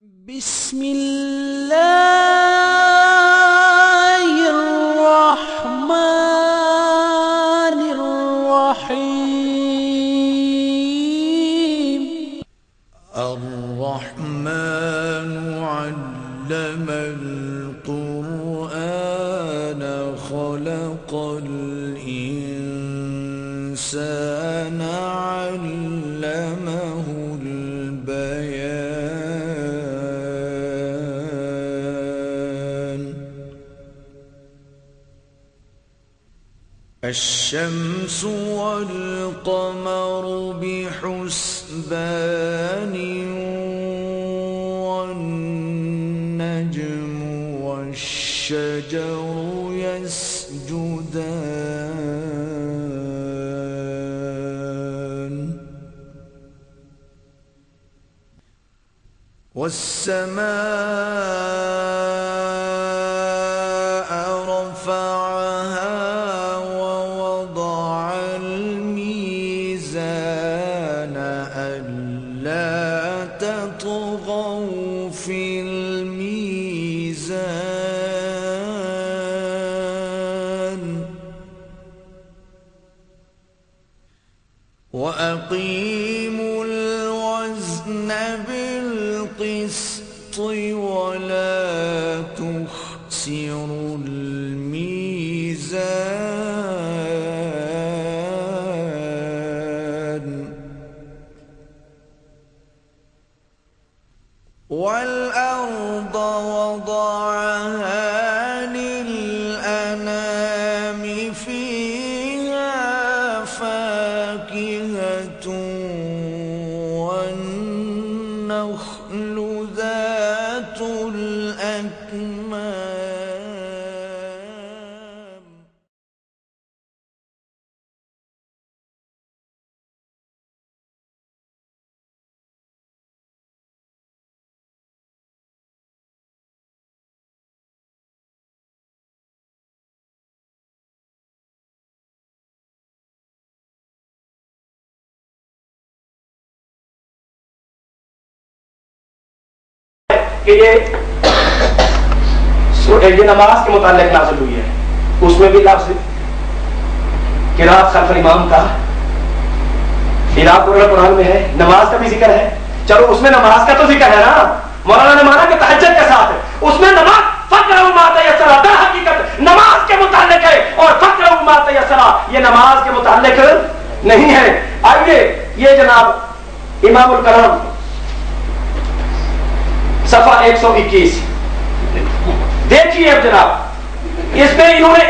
بسم الله الرحمن الرحيم الرحمن علم القرآن خلق الإنسان علمه البيان الشمس والقمر بحسبان والنجم والشجر يسجدان والسماء رفعها ووضع الميزان ألا تطغوا في الميزان وأقيموا الوزن بالقسط ولا تخسروا الميزان والأرض وضعها للأنام فيها فاكهة والنخل ذات الأكمام کہ یہ نماز کے متعلق نازل ہوئی ہے، اس میں بھی لفظ قرات خلف الامام کا قرآن میں ہے، نماز کا بھی ذکر ہے۔ چلو اس میں نماز کا تو ذکر ہے نا، مولانا نے مانا کہ تہجد کے ساتھ ہے، اس میں نماز فقرؤوا ما تیسر در حقیقت نماز کے متعلق ہے، اور فقرؤوا ما تیسر یہ نماز کے متعلق نہیں ہے۔ آئیے یہ جناب امام الکلام صفحہ 121 دیکھیے اب جناب، اس میں انہوں نے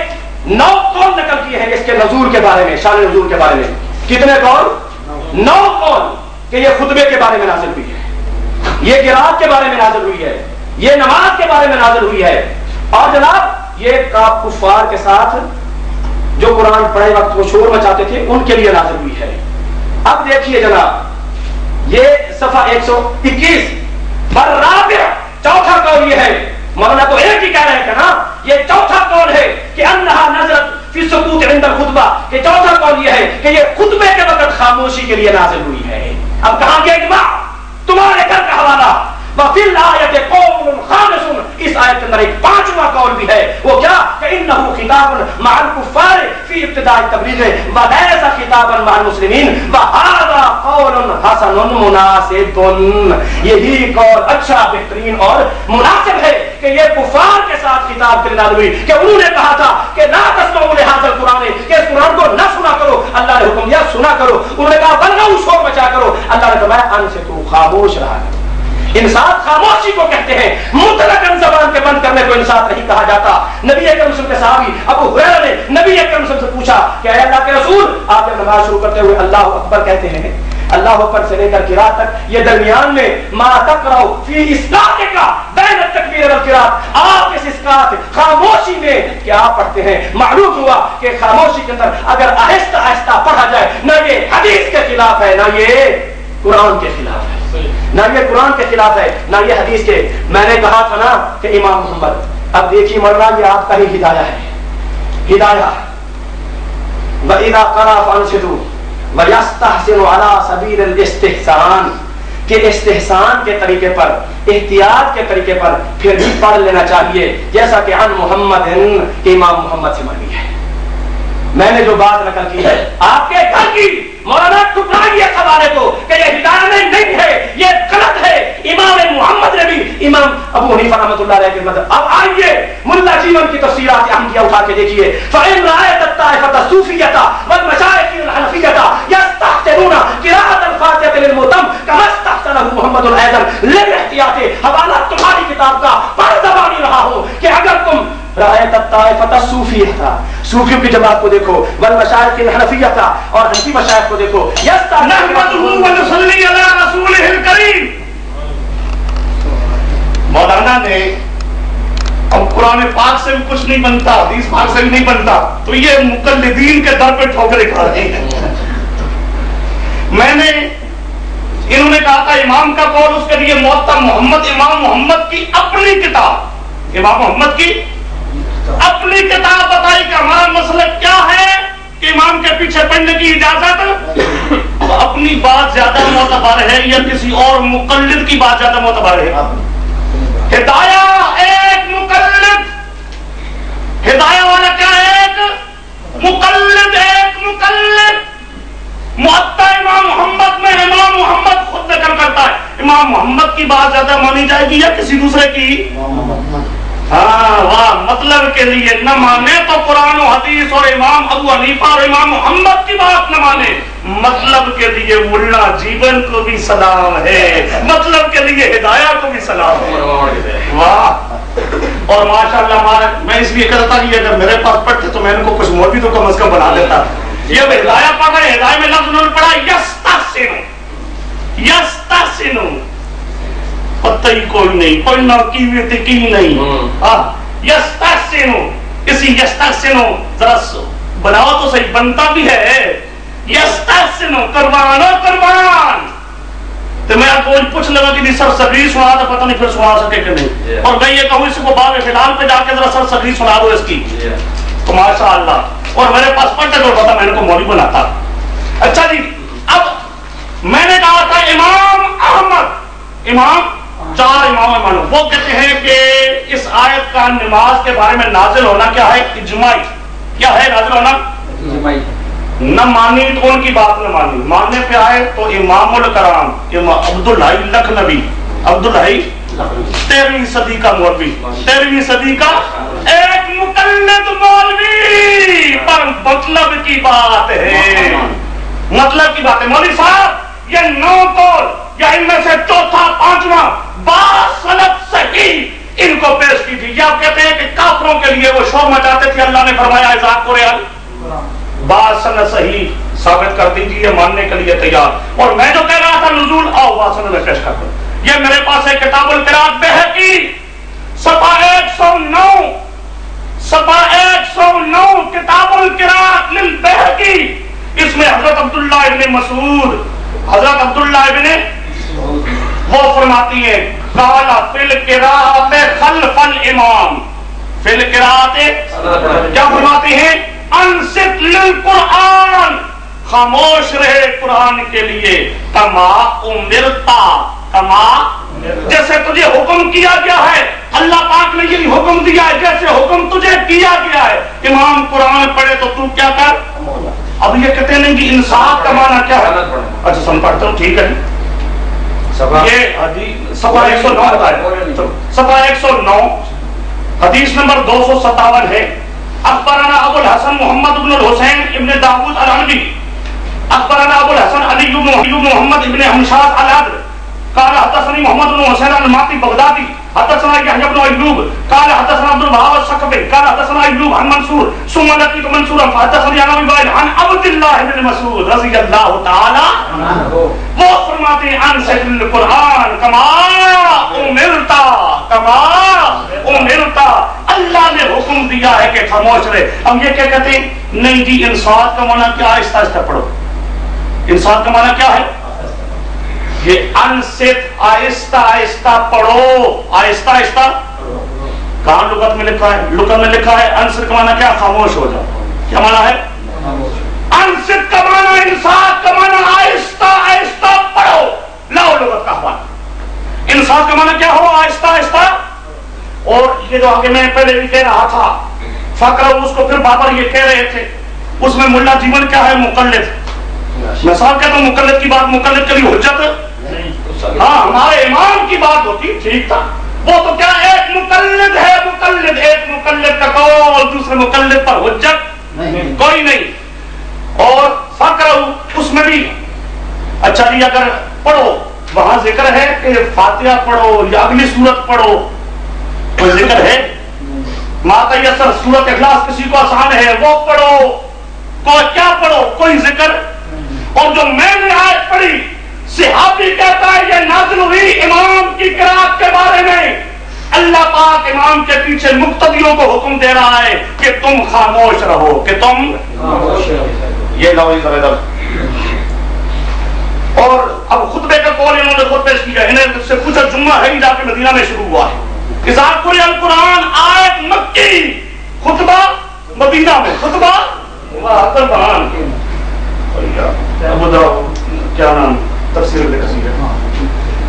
9 قول نقل کیے ہیں اس کے نزول کے بارے میں، شان نزول کے بارے میں۔ کتنے قول؟ 9 قول کہ یہ خطبے کے بارے میں نازل ہوئی ہے، یہ قرات کے بارے میں نازل ہوئی ہے، یہ نماز کے بارے میں نازل ہوئی ہے، اور جناب یہ کفار کے ساتھ جو قرآن پڑھے وقت وہ شور مچاتے تھے ان کے لیے نازل ہوئی ہے۔ اب دیکھیے جناب یہ صفحہ 121 برابر چوتھا قول یہ ہے، مولانا تو ایک ہی کہہ رہے تھے نا، یہ چوتھا قول ہے کہ انہا نزلت فی السکوت عند الخطبہ، کہ چوتھا قول یہ ہے کہ یہ خطبے کے وقت خاموشی کے لیے نازل ہوئی ہے۔ اب کہاں گیا اجماع؟ تمہارے گھر کا حوالہ وفی الآیت قول خامس، اس آیت کے اندر ایک 5واں قول بھی ہے، وہ کیا کہ انہ خطاب مع الکفار فی ابتداء التبلیغ ولیس خطابا مع المسلمین وہذا قول حسن مناسب، یہی قول اچھا بہترین اور مناسب ہے کہ یہ کفار کے ساتھ خطاب کے لیے نازل ہوئی، کہ انہوں نے کہا تھا کہ لا تسمعوا لهذا القرآن، کہ اس قرآن کو نہ سنا کرو، اللہ نے حکم دیا سنا کرو، انہوں نے کہا بلغوا شور مچا کرو، اللہ نے فرمایا انصتوا خاموش رہا کرو۔ انصات خاموشی کو کہتے ہیں، مطلقاً زبان کے بند کرنے کو انصات نہیں کہا جاتا۔ نبی اکرم صلی اللہ علیہ وسلم کے صحابی ابو ہریرہ نے نبی اکرم صلی اللہ علیہ وسلم سے پوچھا کہ اے اللہ کے رسول، آپ جب نماز شروع کرتے ہوئے اللہ اکبر کہتے ہیں، اللہ اکبر سے لے کر قرات تک یہ درمیان میں ما تقرأ فی اسقاطک بین التکبیر والقرات، آپ اس اسقاط خاموشی میں کیا پڑھتے ہیں؟ معلوم ہوا کہ خاموشی کے اندر اگر آہستہ آہستہ پڑھا جائے نہ یہ حدیث کے خلاف ہے نہ یہ قرآن کے خلاف ہے، نہ یہ قرآن کے خلاف ہے نہ یہ حدیث کے۔ میں نے کہا تھا نا کہ امام محمد، اب دیکھیے مولانا یہ آپ کا ہی ہدایہ ہے، ہدایہ وَإِذَا قَرَأَ فَأَنصِتُوا وَيَسْتَحْسِنُ عَلَى سَبِيلِ الْإِسْتِحْسَانِ، کہ استحسان کے طریقے پر، احتیاط کے طریقے پر پھر بھی پڑھ لینا چاہیے، جیسا کہ عن محمد امام محمد سے مروی ہے۔ میں نے جو بات نقل کی ہے آپ کے گھر کی، مولانا ٹھکرائیے اس حوالے کو کہ یہ ہدایت نہیں ہے، یہ غلط ہے۔ امام محمد نے بھی امام ابو حنیفہ رحمۃ اللہ علیہ کے مذہب۔ اب آئیے ملا جیون کی تفسیرات احمدیہ اٹھا کے دیکھیے۔ فَإِنْ رَأَيْتَ الطَّائِفَةَ الصُّوفِيَّةَ وَالْمَشَائِخِ الْحَنَفِيَّةَ يَسْتَحْسِنُونَ قِرَاءَةَ الْفَاتِحَةِ لِلْمُؤْتَمِّ كَمَا اسْتَحْسَنَهُ محمد الْأَيْضًا لِلْاحْتِيَاطِ۔ حوالہ تمہاری کتاب کا پڑھ زبانی رہا ہوں کہ اگر تم رأيت الطائفة الصوفية، صوفیوں کی جماعت کو دیکھو، والمشائخ الحنفیہ اور حنفی مشائخ کو دیکھو، نحمدہ ونصلی علی رسولہ الکریم۔ مولانا نے اب قرآن پاک سے بھی کچھ نہیں بنتا، حدیث پاک سے بھی نہیں بنتا، تو یہ مقلدین کے در پہ ٹھوکریں کھا رہے ہیں۔ میں نے انہوں نے کہا تھا امام کا قول، اس کے لیے موطا محمد، امام محمد کی اپنی کتاب، امام محمد کی اپنی کتاب بتائی کہ ہمارا مسئلہ کیا ہے کہ امام کے پیچھے پڑھنے کی اجازت، اپنی بات زیادہ معتبر ہے یا کسی اور مقلد کی بات زیادہ معتبر ہے؟ ہدایہ ایک مقلد، ہدایہ والا کیا ہے؟ ایک مقلد، ایک مقلد۔ معطا امام محمد میں امام محمد خود ذکر کرتا ہے، امام محمد کی بات زیادہ مانی جائے گی یا کسی دوسرے کی؟ ہاں واہ، مطلب کے لیے نہ مانے تو قرآن و حدیث اور امام ابو حنیفہ اور امام محمد کی بات نہ مانے، مطلب کے لیے ملا جیون کو بھی سلام ہے، مطلب کے لیے ہدایہ کو بھی سلام ہے۔ واہ، اور ماشاءاللہ میں اس لیے کہتا کہ اگر میرے پاس پڑھتے تو میں ان کو کچھ مولوی تو کم از کم بنا دیتا۔ یہ ہدایہ پڑھ رہے، ہدایہ میں لفظ انہوں نے پڑھا یستحسنو، یستحسنو، پتہ ہی کوئی نہیں، پڑھنا کی نہیں۔ یستحسنو، اسی یستحسنو ذرا بناؤ تو صحیح، بنتا بھی ہے یستحسنو، قربان و قربان۔ تو میں آپ کو پوچھ لگا کہ سر سگری سنا تو پتہ نہیں پھر سنا سکے کہ نہیں، اور میں یہ کہوں اس کو بعد فی الحال پہ جا کے ذرا سر سگری سنا دو اس کی، تو ماشاءاللہ، اور میرے پاس پڑھتے تو پتہ میں ان کو مولوی بناتا۔ اچھا جی، اب میں نے کہا تھا امام احمد، امام چار امام مانو، وہ کہتے ہیں کہ اس آیت کا نماز کے بارے میں نازل ہونا کیا ہے؟ اجماعی۔ کیا ہے نازل ہونا؟ اجماعی۔ نہ مانی تو ان کی بات نہ مانی، ماننے پہ آئے تو امام الکرام عبدالحی لکھنوی، عبدالحی 13ویں صدی کا مولوی، 13ویں صدی کا ایک مقلد مولوی، پر مطلب کی بات ہے، مطلب کی بات ہے۔ مولوی صاحب یہ 9 قول یا ان میں سے چوتھا پانچواں باصنت صحیح ان کو پیش کی تھی، یا کہتے ہیں کہ کافروں کے لیے وہ شور مچاتے تھے، اللہ نے فرمایا اذا قرئ باصنت صحیح ثابت کر دیجیے، ماننے کے لیے تیار۔ اور میں جو کہہ رہا تھا نزول، آؤ باصنت میں پیش کرتا ہوں، یہ میرے پاس ہے کتاب القراءۃ بہقی، صفحہ 109، صفحہ 109 کتاب القراءۃ للبہقی، اس میں حضرت عبداللہ ابن مسعود، حضرت عبداللہ ابن وہ فرماتی ہیں قال فی القراءۃ خلف الامام، فی القراءۃ کیا فرماتی ہیں؟ انصت للقرآن، خاموش رہے قرآن کے لیے، کما امرتا، کما جیسے تجھے حکم کیا گیا ہے، اللہ پاک نے یہ حکم دیا ہے جیسے حکم تجھے کیا گیا ہے، امام قرآن پڑھے تو تو کیا کر۔ اب یہ کہتے ہیں کہ انصاف کا معنی کیا ہے؟ اچھا سن پڑھتا ہوں، ٹھیک ہے، یہ صفحہ 109 بتائے، صفحہ 109 حدیث نمبر 257 ہے۔ اخبرنا ابو الحسن محمد بن الحسین ابن داود العنبی، اخبرنا ابو الحسن علی بن محمد ابن حمشاد العدل، قال حدثني محمد بن حسين الماطي بغدادي، حدثنا يحيى بن ايوب قال حدثنا عبد الوهاب الثقفي قال حدثنا ايوب عن منصور ثم لقيت منصورا فحدثني عن ابي وائل عن عبد الله بن مسعود رضي الله تعالى عنه، وہ فرماتے ہیں عن سید القرآن کما امرتا، کما امرتا، اللہ نے حکم دیا ہے کہ خاموش رہے۔ ہم یہ کیا کہتے ہیں؟ نہیں جی، انصات کا معنی کیا؟ آہستہ آہستہ پڑھو، انصات کا معنی کیا ہے؟ یہ انصت، آہستہ آہستہ پڑھو، آہستہ آہستہ۔ کہاں لغت میں لکھا ہے؟ لغت میں لکھا ہے انصت کا معنی کیا؟ خاموش ہو جاؤ۔ کیا معنی ہے؟ انصت کا معنی، انصات کا معنی آہستہ آہستہ پڑھو، لاؤ لغت کا انصاف کا معنی کیا ہو؟ آہستہ آہستہ. اور یہ جو آگے میں پہلے بھی کہہ رہا تھا فقرہ، اس کو پھر بابر یہ کہہ رہے تھے، اس میں ملا جیون کیا ہے؟ مقلد. مثال کہتا ہوں مقلد کی بات مقلد کے لیے حجت، ہاں ہمارے امام کی بات ہوتی ٹھیک تھا، وہ تو کیا ایک مقلد ہے، مقلد ایک مقلد کا قول دوسرے مقلد پر حجت کوئی نہیں. اور فقرہ اس میں بھی اچھا جی اگر پڑھو وہاں ذکر ہے کہ فاتحہ پڑھو یا اگلی سورت پڑھو، کوئی ذکر ہے؟ ماتا یسر سورت اخلاص کسی کو آسان ہے وہ پڑھو، کوئی کیا پڑھو، کوئی ذکر. اور جو میں نے آیت پڑھی صحابی کہتا ہے یہ نازل ہوئی امام کی قرات کے بارے میں. اللہ پاک امام کے پیچھے مقتدیوں کو حکم دے رہا ہے کہ تم خاموش رہو، کہ تم یہ لو ادھر. اور اب خطبے کا قول انہوں نے خود پیش کیا، انہیں سے پوچھا جمعہ ہے جا کے مدینہ میں شروع ہوا ہے. اذا قرئ القرآن آیت مکی، خطبہ مدینہ میں، خطبہ قرآن کیا نام تفسیر ابن کثیر ہے.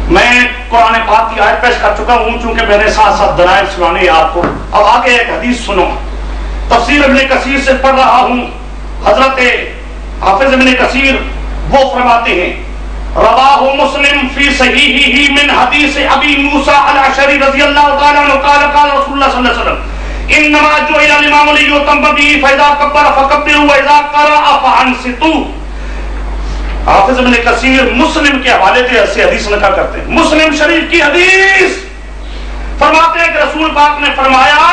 میں قرآن پاک کی آیت پیش کر چکا ہوں چونکہ میں نے ساتھ ساتھ دلائل سنانے ہیں آپ کو. اب آگے ایک حدیث سنو، تفسیر ابن کثیر سے پڑھ رہا ہوں. حضرت حافظ ابن کثیر وہ فرماتے ہیں رواہ مسلم فی صحیحہ من حدیث ابی موسیٰ الاشعری رضی اللہ تعالیٰ عنہ قال قال رسول اللہ صلی اللہ علیہ وسلم انما جعل الامام لیؤتم به فاذا کبر فکبروا واذا قرأ فانصتوا. حافظ ابن کثیر مسلم کے حوالے سے حدیث نقل کرتے ہیں، مسلم شریف کی حدیث فرماتے ہیں کہ رسول پاک نے فرمایا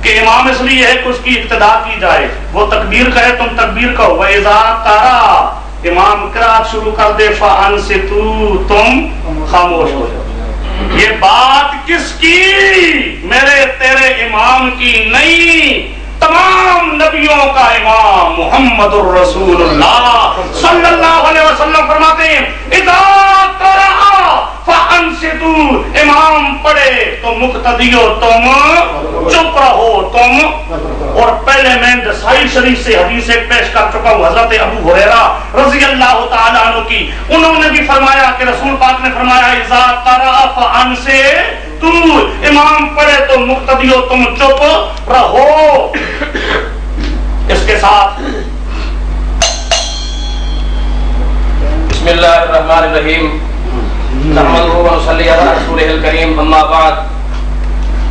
کہ امام اس لیے ہے کہ اس کی اقتداء کی جائے، وہ تکبیر کہے تم تکبیر کہو، وَإِذَا قَرَأَ امام قرات شروع کر دے فَأَنصِتُوا تم خاموش ہو جاؤ. یہ بات کس کی؟ میرے تیرے امام کی نہیں، تمام نبیوں کا امام محمد الرسول اللہ صلی اللہ علیہ وسلم فرماتے ہیں اذا قرأ فانصتوا، امام پڑھے تو مقتدیو تم چپ رہو تم. اور پہلے میں نسائی شریف سے حدیث ایک پیش کر چکا ہوں حضرت ابو ہریرہ رضی اللہ تعالیٰ عنہ کی، انہوں نے بھی فرمایا کہ رسول پاک نے فرمایا اذا قرأ فانصتوا، امام پڑھے تو مقتدیو تم چپ رہو. اس کے ساتھ بسم اللہ الرحمن الرحیم نحمدہ و نصلی علی رسولہ الکریم اما بعد.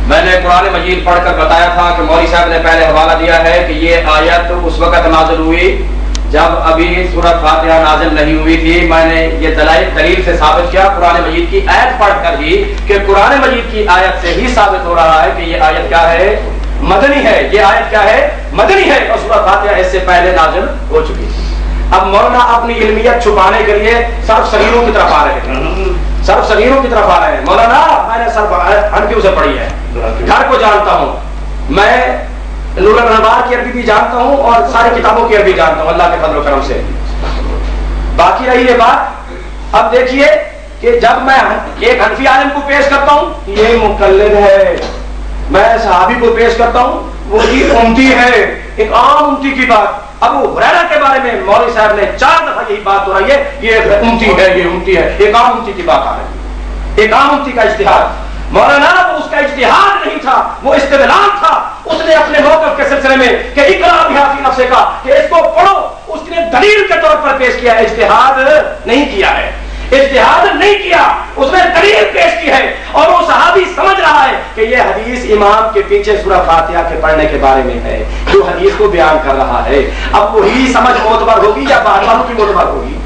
میں نے قرآن مجید پڑھ کر بتایا تھا کہ مولوی صاحب نے پہلے حوالہ دیا ہے کہ یہ آیت اس وقت نازل ہوئی جب ابھی سورۃ فاتحہ نازل نہیں ہوئی تھی. میں نے یہ دلیل سے ثابت کیا قرآن مجید کی آیت پڑھ کر ہی کہ قرآن مجید کی آیت سے ہی ثابت ہو رہا ہے کہ یہ آیت کیا ہے؟ مدنی ہے. یہ آیت کیا ہے؟ مدنی ہے. اور سورۃ فاتحہ اس سے پہلے نازل ہو چکی تھی. اب مولانا اپنی علمیت چھپانے کے لیے صرف صغیروں کی طرف آ رہے ہیں، صرف صغیروں کی طرف آ رہے ہیں. مولانا میں نے صرف حنفیوں سے پڑھی ہے، گھر کو جانتا ہوں میں، نور الانوار کی عربی بھی جانتا ہوں اور ساری کتابوں کی عربی جانتا ہوں اللہ کے فضل و کرم سے. باقی رہی یہ بات، اب دیکھیے کہ جب میں ایک حنفی عالم کو پیش کرتا ہوں یہ مقلد ہے، میں صحابی کو پیش کرتا ہوں وہ امتی ہے، ایک عام امتی کی بات. ابو ہریرہ کے بارے میں مولوی صاحب نے 4 دفعہ یہی بات دہرائی ہے، یہ امتی ہے، یہ امتی ہے، ایک عام امتی کی بات آ رہی ہے، ایک عام امتی کا اجتہاد. مولانا وہ اس کا اجتہاد نہیں تھا، وہ استدلال تھا. اس نے اپنے موقف کے سلسلے میں کہ اقرا بہا فی نفسک کا کہ اس کو پڑھو، اس نے دلیل کے طور پر پیش کیا ہے، اجتہاد نہیں کیا ہے، اجتہاد نہیں کیا، اس نے دلیل پیش کی ہے. اور وہ صحابی سمجھ رہا ہے کہ یہ حدیث امام کے پیچھے سورہ فاتحہ کے پڑھنے کے بارے میں ہے جو حدیث کو بیان کر رہا ہے. اب وہی سمجھ معتبر ہوگی یا بعد والوں کی معتبر ہوگی؟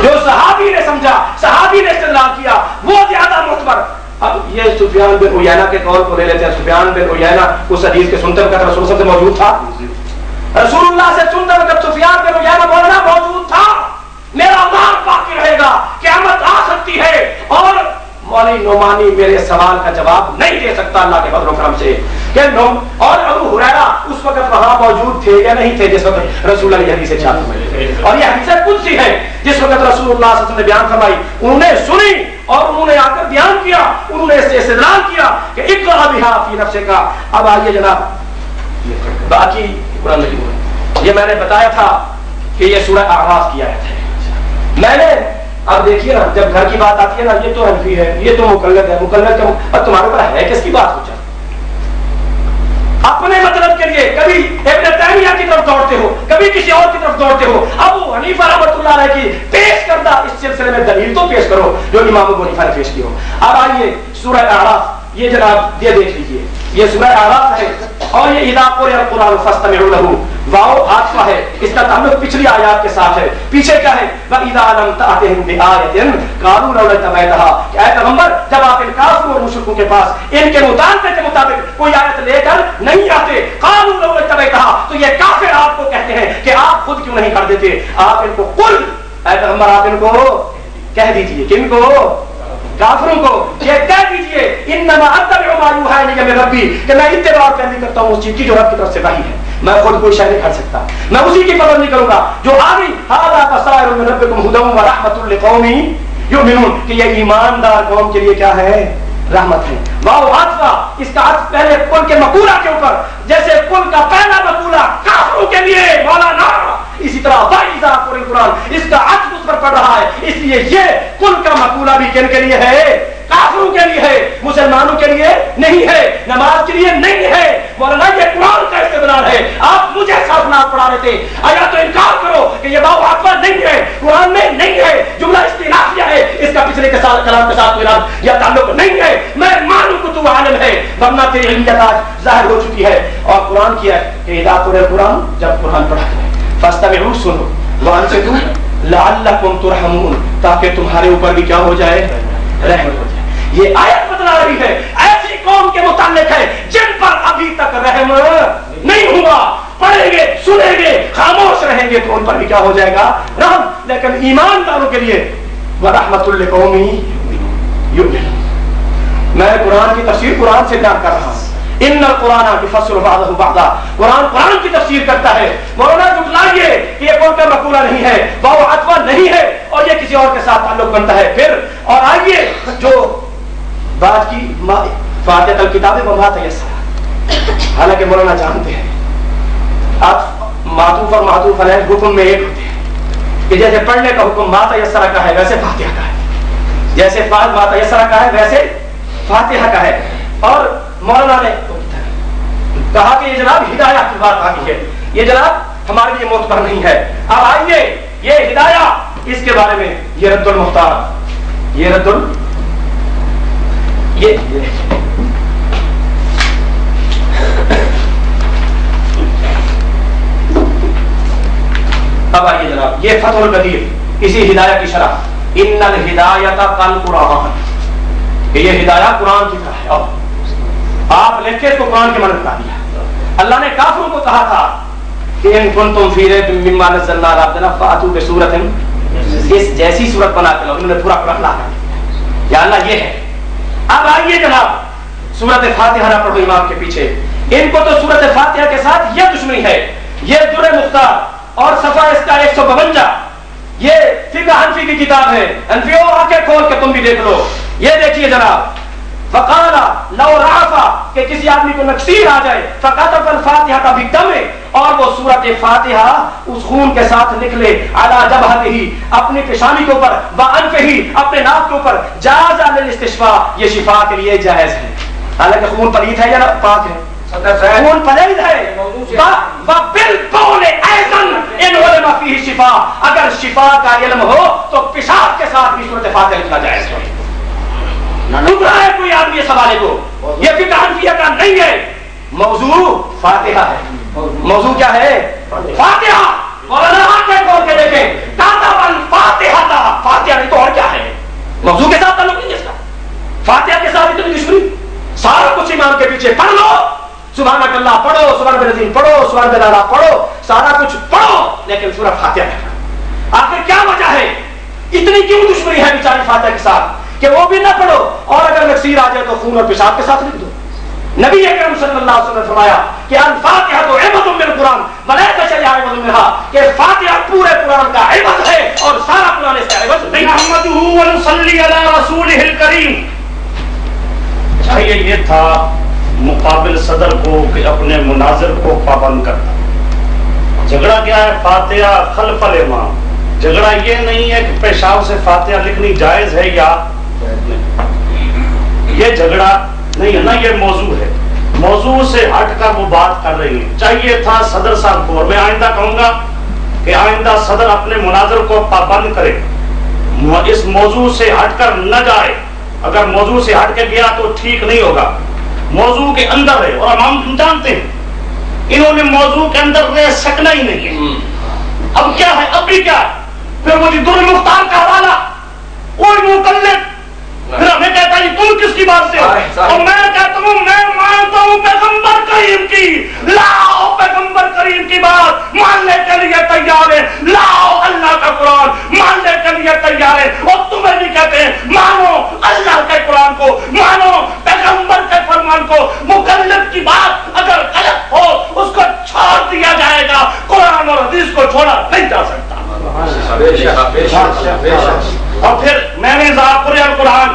جو صحابی نے سمجھا، صحابی نے استدلال کیا وہ زیادہ معتبر. اب یہ سفیان بن عیینہ کے قول کو لے لیتے ہیں. سفیان بن عیینہ اس حدیث کے سنتے وقت رسول اللہ سے موجود تھا، رسول اللہ سے سنتے وقت سفیان بن عیینہ بولنا موجود تھا. میرا مال باقی رہے گا، قیامت آ سکتی ہے اور مولوی نعمانی میرے سوال کا جواب نہیں دے سکتا اللہ کے فضل و کرم سے. اور ابو ہریرہ اس وقت وہاں موجود تھے یا نہیں تھے جس وقت رسول اللہ حدیث چاہتے ہیں؟ اور یہ حدیث قدسی ہے جس وقت رسول اللہ صلی اللہ علیہ وسلم نے بیان فرمائی، انہوں نے سنی اور انہوں نے آ کر بیان کیا، انہوں نے اس سے استدلال کیا کہ اقرا بہا فی نفسک کا. اب آئیے جناب باقی قرآن مجید، یہ میں نے بتایا تھا کہ یہ سورہ اعراف کی آیت ہے. میں نے اب دیکھیے نا جب گھر کی بات آتی ہے نا یہ تو حنفی ہے یہ تو مقلد ہے مقلد کا اب تمہارے اوپر ہے کس کی بات ہو جائے اپنے مطلب کے لیے کبھی ابن تیمیہ کی طرف دوڑتے ہو کبھی کسی اور کی طرف دوڑتے ہو ابو حنیفہ رحمۃ اللہ علیہ کی پیش کردہ اس سلسلے میں دلیل تو پیش کرو جو امام ابو حنیفہ نے پیش کی ہو. اب آئیے سورہ اعراف یہ جناب یہ دیکھ لیجیے یہ سورہ اعراف ہے اور یہ اذا قرئ القرآن فاستمعوا له واو عاطفہ ہے اس کا تعلق پچھلی آیات کے ساتھ ہے. پیچھے کیا ہے وَإِذَا لَمْ تَأْتِهِمْ بِآيَةٍ قَالُوا لَوْلَا اتَّبَعْتَهَا کہ اے پیغمبر جب آپ ان کافروں اور مشرکوں کے پاس ان کے مطالبے کے مطابق کوئی آیت لے کر نہیں آتے قَالُوا لَوْلَا اتَّبَعْتَهَا تو یہ کافر آپ کو کہتے ہیں کہ آپ خود کیوں نہیں کر دیتے. آپ ان کو قل اے پیغمبر آپ ان کو کہہ دیجئے کن کو کافروں کو یہ کہہ دیجئے انما اتبع ما یوحی الی من ربی کہ میں اتباع کرنی کرتا ہوں اس چیز کی جو رب کی طرف سے وحی ہے میں خود کوئی شے نہیں کر سکتا میں اسی کی پابندی نہیں کروں گا جو آ گئی ھذا بصائر من ربکم ھدی و رحمۃ لقوم یؤمنون کہ یہ ایماندار قوم کے لیے کیا ہے رحمت ہے. واو عطفہ اس کا عطف پہلے قل کے مقولہ کے اوپر جیسے قل کا پہلا مقولہ کافروں کے لیے مولانا اسی طرح وَإِذَا قُرِئَ الْقُرْآنُ اس کا عطف اس پر پڑ رہا ہے اس لیے یہ قل کا مقولہ بھی کن کے لیے ہے کافروں کے لیے ہے مسلمانوں کے لیے نہیں ہے نماز کے لیے نہیں ہے. مولانا یہ قرآن کا استدلال ہے آپ مجھے صاف نام پڑھا رہے تھے یا تو انکار کرو کہ یہ واو عطفہ نہیں ہے قرآن میں نہیں ہے جملہ استئنافیہ ہے اس کا پچھلے کے ساتھ کلام کے ساتھ کوئی یا تعلق نہیں ہے میں مانوں کہ تو عالم ہے ورنہ تیری علمیت آج ظاہر ہو چکی ہے. اور قرآن کی ہے کہ اذا قرئ القرآن جب قرآن پڑھا جائے فاستمعوا سنو وانصتوا لعلکم ترحمون تاکہ تمہارے اوپر بھی کیا ہو جائے رحمت ہو جائے. یہ آیت بتلا رہی ہے ایسی قوم کے متعلق ہے جن پر ابھی تک رحم نہیں ہوا پڑھیں گے سنیں گے خاموش رہیں گے تو ان پر بھی کیا ہو جائے گا رحم. لیکن ایمانداروں کے لیے ورحمۃ لقوم یؤمنون. میں قرآن کی تفسیر قرآن سے بیان کر رہا ہوں ان القرآن یفسر بعضه بعضا قرآن کی تفسیر کرتا ہے. مولانا جھٹلائیے کہ یہ قول کا مقولہ نہیں ہے واو عطفہ نہیں ہے اور یہ کسی اور کے ساتھ تعلق بنتا ہے. پھر اور آئیے جو بات کی فاتحۃ الکتاب وما تیسر حالانکہ مولانا جانتے ہیں آپ معطوف اور معطوف علیہ حکم میں ایک ہوتے ہیں کہ جیسے پڑھنے کا حکم ما تیسر کا ہے ویسے فاتحہ کا ہے جیسے ما تیسر کا ہے ویسے فاتحہ کا ہے. اور مولانا نے کہا کہ یہ جناب ہدایہ کی بات آتی ہے یہ جناب ہمارے لیے معتبر نہیں ہے. اب آئیے یہ ہدایہ اس کے بارے میں یہ رد المختار یہ رد یہ اب آئیے جناب یہ فتح القدیر اسی ہدایہ کی شرح ان الہدایۃ کالقرآن کہ یہ ہدایہ قرآن کی طرح ہے. اب آپ لکھ کے اس کو قرآن کے مانند کہا دیا. اللہ نے کافروں کو کہا تھا کہ ان کنتم فی ریب مما نزلنا علی عبدنا فاتوا بسورۃ اس جیسی سورت بنا کے لاؤ. انہوں نے پورا قرآن لا کر دیا یا اللہ یہ ہے. اب آئیے جناب سورۃ فاتحہ نہ پڑھو امام کے پیچھے. ان کو تو سورۃ فاتحہ کے ساتھ یہ دشمنی ہے. یہ در مختار اور صفحہ اس کا 152 یہ فقہ حنفی کی کتاب ہے. حنفیوں آنکھیں کھول کے تم بھی دیکھ لو. یہ دیکھیے جناب فقال لو رعفا کہ کسی آدمی کو نکسیر آ جائے فقطف الفاتحہ بالدم اور وہ سورۃ فاتحہ اس خون کے ساتھ نکلے علی جبہتہ اپنی پیشانی کے اوپر وانفہ اپنے ناک کے اوپر جاز للاستشفاء یہ شفا کے لیے جائز ہے. حالانکہ خون پلید ہے یا پاک ہے خون پلید ہے وبالقول ایضا ان علم فیہ شفا اگر شفا کا علم ہو تو پیشاب کے ساتھ بھی سورۃ فاتحہ لکھنا جائز ہے. ڈبرا ہے کوئی آدمی اس حوالے کو یہ فقہ حنفیہ کا نہیں ہے. موضوع فاتحہ ہے. موضوع کیا ہے فاتحہ. مولانا آنکھیں کھول کے دیکھیں کاتب الفاتحہ تھا فاتحہ نہیں تو اور کیا ہے. موضوع کے ساتھ تعلق نہیں اس کا. فاتحہ کے ساتھ اتنی دشمنی سارا کچھ امام کے پیچھے پڑھ لو سبحانک اللہ پڑھو سبحان العظیم پڑھو سبحان اللہ پڑھو سارا کچھ پڑھو لیکن سورۃ فاتحہ نہیں. آخر کیا وجہ ہے اتنی کیوں دشمنی ہے بیچاری فاتحہ کے ساتھ کہ وہ بھی نہ پڑھو اور اگر نکسیر آ جائے تو خون اور پیشاب کے ساتھ لکھ دو. نبی اکرم صلی اللہ علیہ وسلم نے فرمایا کہ الفاتحہ تو عبد من القرآن ولیس شیء عبد منها کہ فاتحہ پورے قرآن کا عبد ہے اور سارا قرآن اس کا عبد نہیں. نحمده ونصلي على رسوله الكريم. چاہیے یہ تھا مقابل صدر کو کہ اپنے مناظر کو پابند کرتا. جھگڑا کیا ہے فاتحہ خلف الامام جھگڑا یہ نہیں ہے کہ پیشاب سے فاتحہ لکھنی جائز ہے یا نہیں، یہ جھگڑا نہیں ہے نا، یہ موضوع ہے، موضوع سے ہٹ کر وہ بات کر رہی ہیں۔ چاہیے تھا صدر صاحب کو، اور میں آئندہ کہوں گا کہ آئندہ صدر اپنے مناظر کو پابند کرے، اس موضوع سے ہٹ کر نہ جائے، اگر موضوع سے ہٹ کے گیا تو ٹھیک نہیں ہوگا، موضوع کے اندر ہے، اور ہم جانتے ہیں انہوں نے موضوع کے اندر رہ سکنا ہی نہیں ہے۔ اب کیا ہے، اب بھی کیا ہے، پھر وہ در المختار کا حوالہ، کوئی مقلد پھر ہمیں کہتا ہے تم کس کی بات سے ہو، اور میں کہتا ہوں میں مانتا ہوں پیغمبر کریم کی، لاؤ پیغمبر کریم کی بات ماننے کے لیے تیار ہے، لاؤ اللہ کا قرآن ماننے کے لیے تیار ہے، اور تمہیں بھی کہتے ہیں مانو اللہ کے قرآن کو، مانو پیغمبر کے فرمان کو، مقلد کی بات اگر غلط ہو اس کو چھوڑ دیا جائے گا، قرآن اور حدیث کو چھوڑا نہیں جا سکتا۔ اور پھر میں نے قرآن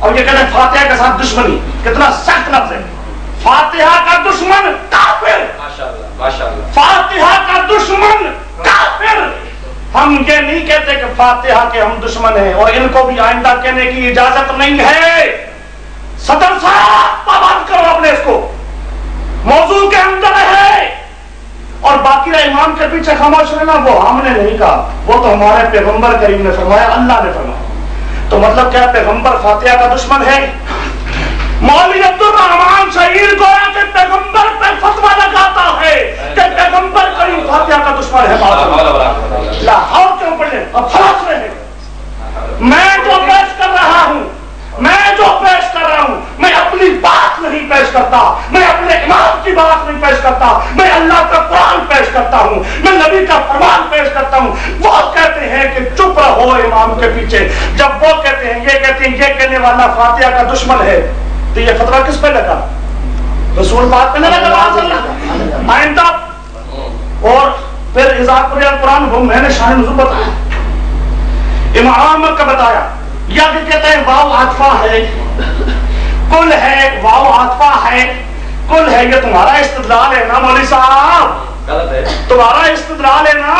اور یہ کہتے ہیں فاتحہ کے ساتھ دشمنی، کتنا سخت لفظ ہے، فاتحہ کا دشمن کافر، فاتحہ کا دشمن کافر۔ ہم یہ نہیں کہتے کہ فاتحہ کے ہم دشمن ہیں، اور ان کو بھی آئندہ کہنے کی اجازت نہیں ہے۔ صدر صاحب پابند کرو اپنے اس کو، موضوع کے اندر ہے، اور باقی امام کے پیچھے خاموش رہنا وہ ہم نے نہیں کہا، وہ تو ہمارے پیغمبر کریم نے فرمایا، اللہ نے فرمایا۔ تو مطلب کیا پیغمبر فاتحہ کا دشمن ہے؟ مولوی عبد الرحمان شہید گویا کہ پیغمبر پہ فتویٰ لگاتا ہے کہ پیغمبر کریم فاتحہ کا دشمن ہے۔ لاہور کیوں پڑھے، اب خلاص رہے، میں جو پیش کر رہا ہوں، میں اپنی بات نہیں پیش کرتا، میں اپنے امام کی بات نہیں پیش کرتا، میں اللہ کا قرآن پیش کرتا ہوں، میں نبی کا فرمان پیش کرتا ہوں۔ وہ کہتے ہیں کہ چپ رہو امام کے پیچھے، جب وہ کہتے ہیں یہ کہنے والا فاتحہ کا دشمن ہے، تو یہ فتویٰ کس پہ لگا؟ رسول پاک پہ نہ لگا، آئندہ۔ اور پھر اضافہ قرآن وہ میں نے شان نزول بتایا، امام کا بتایا، یا کہ کہتے ہیں واو عاطفہ ہے، کل ہے، واو عاطفہ ہے، کل ہے، یہ تمہارا استدلال ہے نا مولوی صاحب، تمہارا استدلال ہے نا،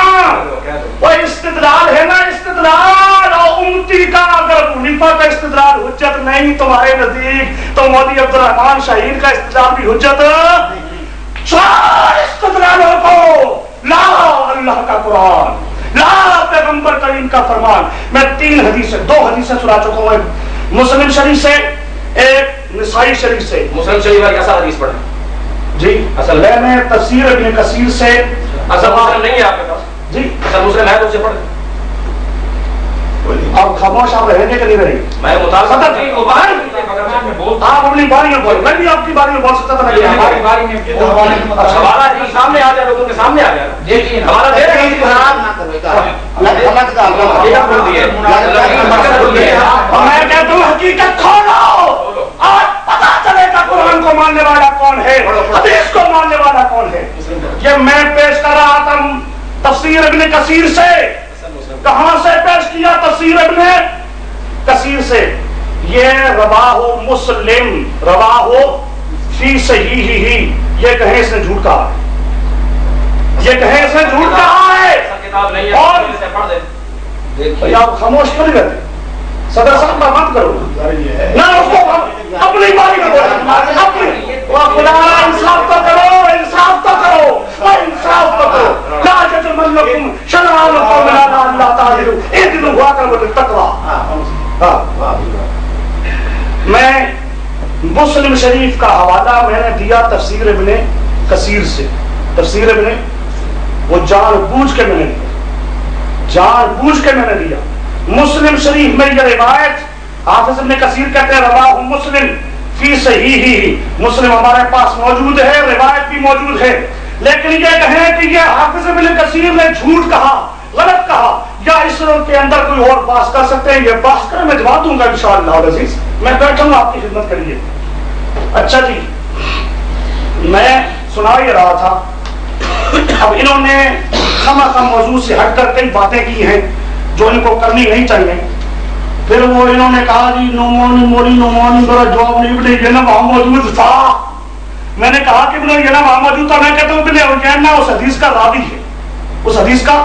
وہ استدلال ہے نا، استدلال اور امتی کا، اگر حنیفہ کا استدلال حجت نہیں تمہارے نزدیک تو مولوی عبد الرحمان شہید کا استدلال بھی حجت چار استدلالوں کو لاؤ اللہ کا قرآن، لا پیغمبر کریم کا فرمان۔ میں دو حدیثیں سنا چکا ہوں، ایک مسلم شریف سے، ایک نسائی شریف سے۔ مسلم شریف کا کیسا حدیث پڑھا جی؟ اصل میں نے تفسیر ابن کثیر سے، اصل مسلم نہیں ہے آپ کے پاس جی، اصل مسلم ہے تو اسے پڑھ، اب خاموش آپ رہیں گے کہ نہیں رہیں گے؟ میں مطالبہ آپ اپنی باری میں بول، میں بھی آپ کی باری میں بول سکتا تھا، ہماری باری میں ہمارا جی سامنے آ جائے، لوگوں کے سامنے آ جائے، ہمارا دے رہے ہیں اور میں کہتا ہوں حقیقت کھولو، آج پتا چلے گا قرآن کو ماننے والا کون ہے، حدیث کو ماننے والا کون ہے۔ یہ میں پیش کر رہا تھا تفسیر ابن کثیر سے، کہاں سے پیش کیا؟ تفسیر ابن کثیر سے۔ یہ رواہ مسلم، رواہ فی صحیح ہی، یہ کہیں اس نے جھوٹ کہا ہے، یہ کہیں اس نے جھوٹ کہا ہے، اور آپ خاموش کیوں نہیں رہتے؟ صدر صاحب کا مت کرو نہ، اس کو اپنی باری میں بولو، اپنی خدا انصاف تو کرو، انصاف تو کرو، انصاف تو کرو، لا یجرمنکم شنآن قوم علی الا تعدلوا اعدلوا هو اقرب للتقوی۔ میں مسلم شریف کا حوالہ میں نے دیا تفسیر ابن کثیر سے، تفسیر ابن، وہ جان بوجھ کے میں نے دیا، جان بوجھ کے میں نے دیا۔ مسلم شریف میں یہ روایت حافظ ابن کثیر کہتے ہیں رواہ مسلم فی صحیح ہی، مسلم ہمارے پاس موجود ہے، روایت بھی موجود ہے، لیکن یہ کہیں کہ یہ حافظ ابن کثیر نے جھوٹ کہا، غلط کہا، یا اس کے اندر کوئی اور بحث کر سکتے ہیں، یہ بحث کر میں جواب دوں گا انشاءاللہ العزیز، میں بیٹھا ہوں آپ کی خدمت کے لیے۔ اچھا جی، میں سنا یہ رہا تھا، اب انہوں نے خواہ موضوع سے ہٹ کر کئی باتیں کی ہیں جو ان کو کرنی نہیں چاہیے۔ پھر وہ انہوں نے کہا جی نعمانی مولی نعمانی ذرا جواب نہیں بنے، یہ نہ وہاں موجود تھا۔ میں نے کہا کہ یہ نہ وہاں موجود تھا، میں کہتا ہوں کہ اس حدیث کا راوی ہے، اس حدیث کا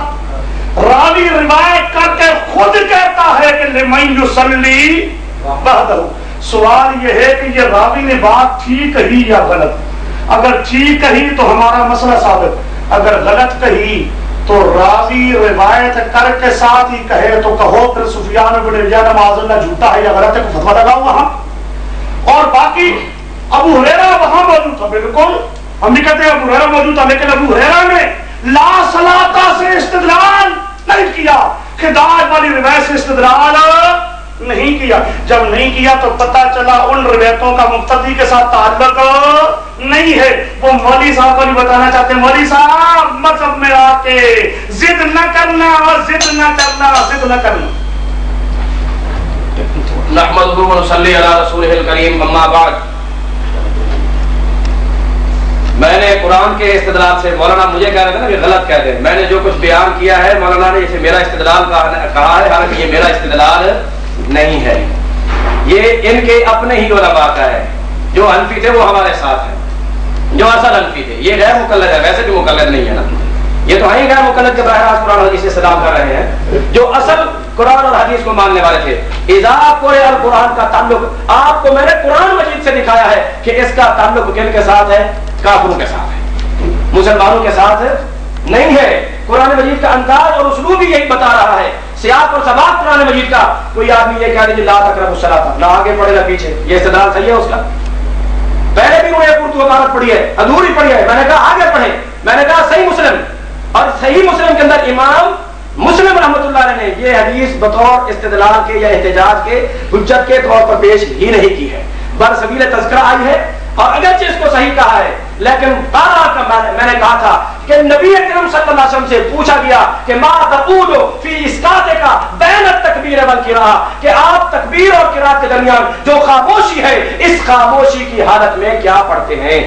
راوی روایت کر کے خود کہتا ہے کہ لمن یصلی بعدہ. سوال یہ ہے کہ یہ راوی نے بات ٹھیک کہی یا غلط؟ اگر ٹھیک کہی تو ہمارا مسئلہ ثابت، اگر غلط کہی تو راوی روایت کر کے ساتھ ہی کہے تو کہو پھر سفیان بن عیینہ معاذ اللہ جھوٹا ہے یا غلط ہے، کو فتویٰ لگاؤ وہاں. اور باقی ابو ہریرہ وہاں موجود تھا، بالکل ہم بھی کہتے ہیں ابو ہریرہ موجود تھا، لیکن ابو ہریرہ نے لا صلاۃ سے استدلال نہیں کیا، خداج والی روایت سے استدلال نہیں کیا. جب نہیں کیا تو پتہ چلا ان روایتوں کا مقتدی کے ساتھ تعلق نہیں ہے. وہ مولوی صاحب کو بھی بتانا چاہتے ہیں مولوی صاحب مذہب میں آ کے ضد نہ کرنا اور ضد نہ کرنا، ضد نہ کرنا. نحمدہ و نصلی علی رسولہ الکریم، اما بعد. میں نے قرآن کے استدلال سے، مولانا مجھے کہہ رہے تھے نا کہ غلط کہہ دیں، میں نے جو کچھ بیان کیا ہے مولانا نے اسے میرا استدلال کہا ہے، حالانکہ یہ میرا استدلال نہیں ہے، یہ ان کے اپنے ہی علماء کا ہے. جو حنفی تھے وہ ہمارے ساتھ ہیں، جو اصل حنفی تھے. یہ غیر مقلد ہے، ویسے بھی مقلد نہیں ہے نا، یہ تو ہیں غیر مقلد کے براہ راست قرآن اور حدیث سے استدلال کر رہے ہیں. جو اصل قرآن اور حدیث کو ماننے والے تھے، اذا قرئ القرآن کا تعلق آپ کو میں نے قرآن مجید سے دکھایا ہے کہ اس کا تعلق کن کے ساتھ ہے؟ کافروں کے ساتھ ہے، مسلمانوں کے ساتھ نہیں ہے. قرآن مجید کا انداز اور اسلوب بھی یہی بتا رہا ہے، سیاق اور سباق قرآن مجید کا. کوئی آدمی یہ کہہ دے لا تقربوا الصلاۃ، نہ آگے پڑھے نہ پیچھے، یہ استدلال صحیح ہے اس کا؟ پہلے بھی انہوں نے اردو عبارت پڑھی ہے، ادھوری پڑھی ہے، میں نے کہا آگے پڑھیں. میں نے کہا صحیح مسلم، اور صحیح مسلم کے اندر امام مسلم رحمۃ اللہ علیہ نے یہ حدیث بطور استدلال کے یا احتجاج کے حجت کے طور پر پیش ہی نہیں کی ہے، برسبیل تذکرہ آئی ہے. اور اگرچہ اس کو صحیح کہا ہے، لیکن میں نے کہا تھا کہ نبی اکرم صلی اللہ علیہ وسلم سے پوچھا گیا کہ ما تقول فی اسقاطک بین التکبیر والقراءۃ، کہ آپ تکبیر اور قرات کے درمیان جو خاموشی ہے اس خاموشی کی حالت میں کیا پڑھتے ہیں.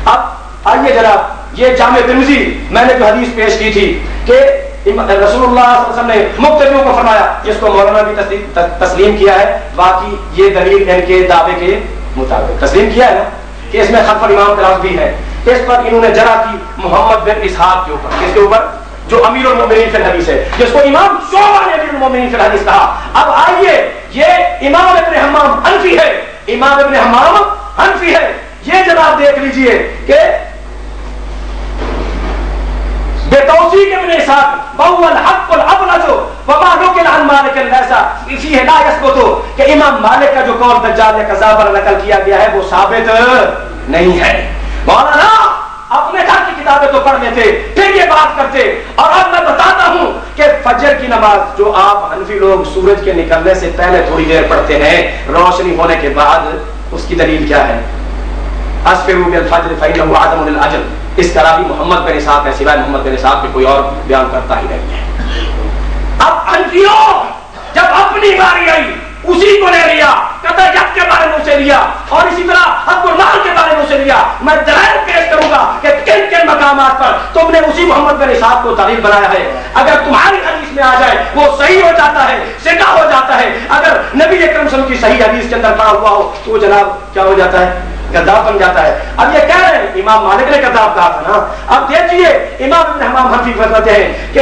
اب آئیے جناب، یہ جامع ترمذی میں نے جو حدیث پیش کی تھی کہ رسول اللہ صلی اللہ علیہ وسلم نے مقتدیوں کو فرمایا، جس کو مولانا بھی تسلیم کیا ہے، باقی یہ دلیل ان کے دعوے کے مطابق تسلیم کیا ہے نا کہ اس میں خلف الامام کا لفظ بھی ہے. اس پر انہوں نے جرح کی محمد بن اسحاق کے اوپر، کس کے اوپر؟ جو امیر المومنین فی الحدیث ہے، جس کو امام شعبہ نے امیر المومنین فی الحدیث کہا. اب آئیے، یہ امام ابن حمام حنفی ہے، امام ابن حمام حنفی ہے. یہ جناب دیکھ لیجئے کہ بتوثیق ابن اسحاق وهو الحق الابلج وما نقل عن مالک ليس فيه لا يثبت، کہ امام مالک کا جو قول دجال یا کذاب پر نقل کیا گیا ہے وہ ثابت نہیں ہے. مولانا اپنے گھر کی کتابیں تو پڑھ لیتے پھر یہ بات کرتے. اور اب میں بتاتا ہوں کہ فجر کی نماز جو آپ حنفی لوگ سورج کے نکلنے سے پہلے تھوڑی دیر پڑھتے ہیں، روشنی ہونے کے بعد، اس کی دلیل کیا ہے؟ اسفروا بالفجر فإنه أعظم للأجر. اس طرح بھی محمد بن اسحاق ہے، سوائے محمد بن اسحاق کے کوئی اور بیان کرتا ہی نہیں ہے. اب حنفیوں جب اپنی باری آئی اسی کو لے لیا، قطع یق کے بارے میں اسے لیا، اور اسی طرح حق المال کے بارے میں اسے لیا. میں دلائل پیش کروں گا کہ کن کن مقامات پر تم نے اسی محمد بن اسحاق کو دلیل بنایا ہے. اگر تمہاری حدیث میں آ جائے وہ صحیح ہو جاتا ہے، صحیح ہو جاتا ہے. اگر نبی اکرم صلی اللہ علیہ وسلم کی صحیح حدیث کے اندر پڑا ہوا ہو تو جناب کیا ہو جاتا ہے؟ گداف بن جاتا ہے. اب یہ کہہ رہے ہیں امام مالک نے گداف کہا تھا نا. اب دیکھیے امام ابن حمام حنفی فرماتے ہیں کہ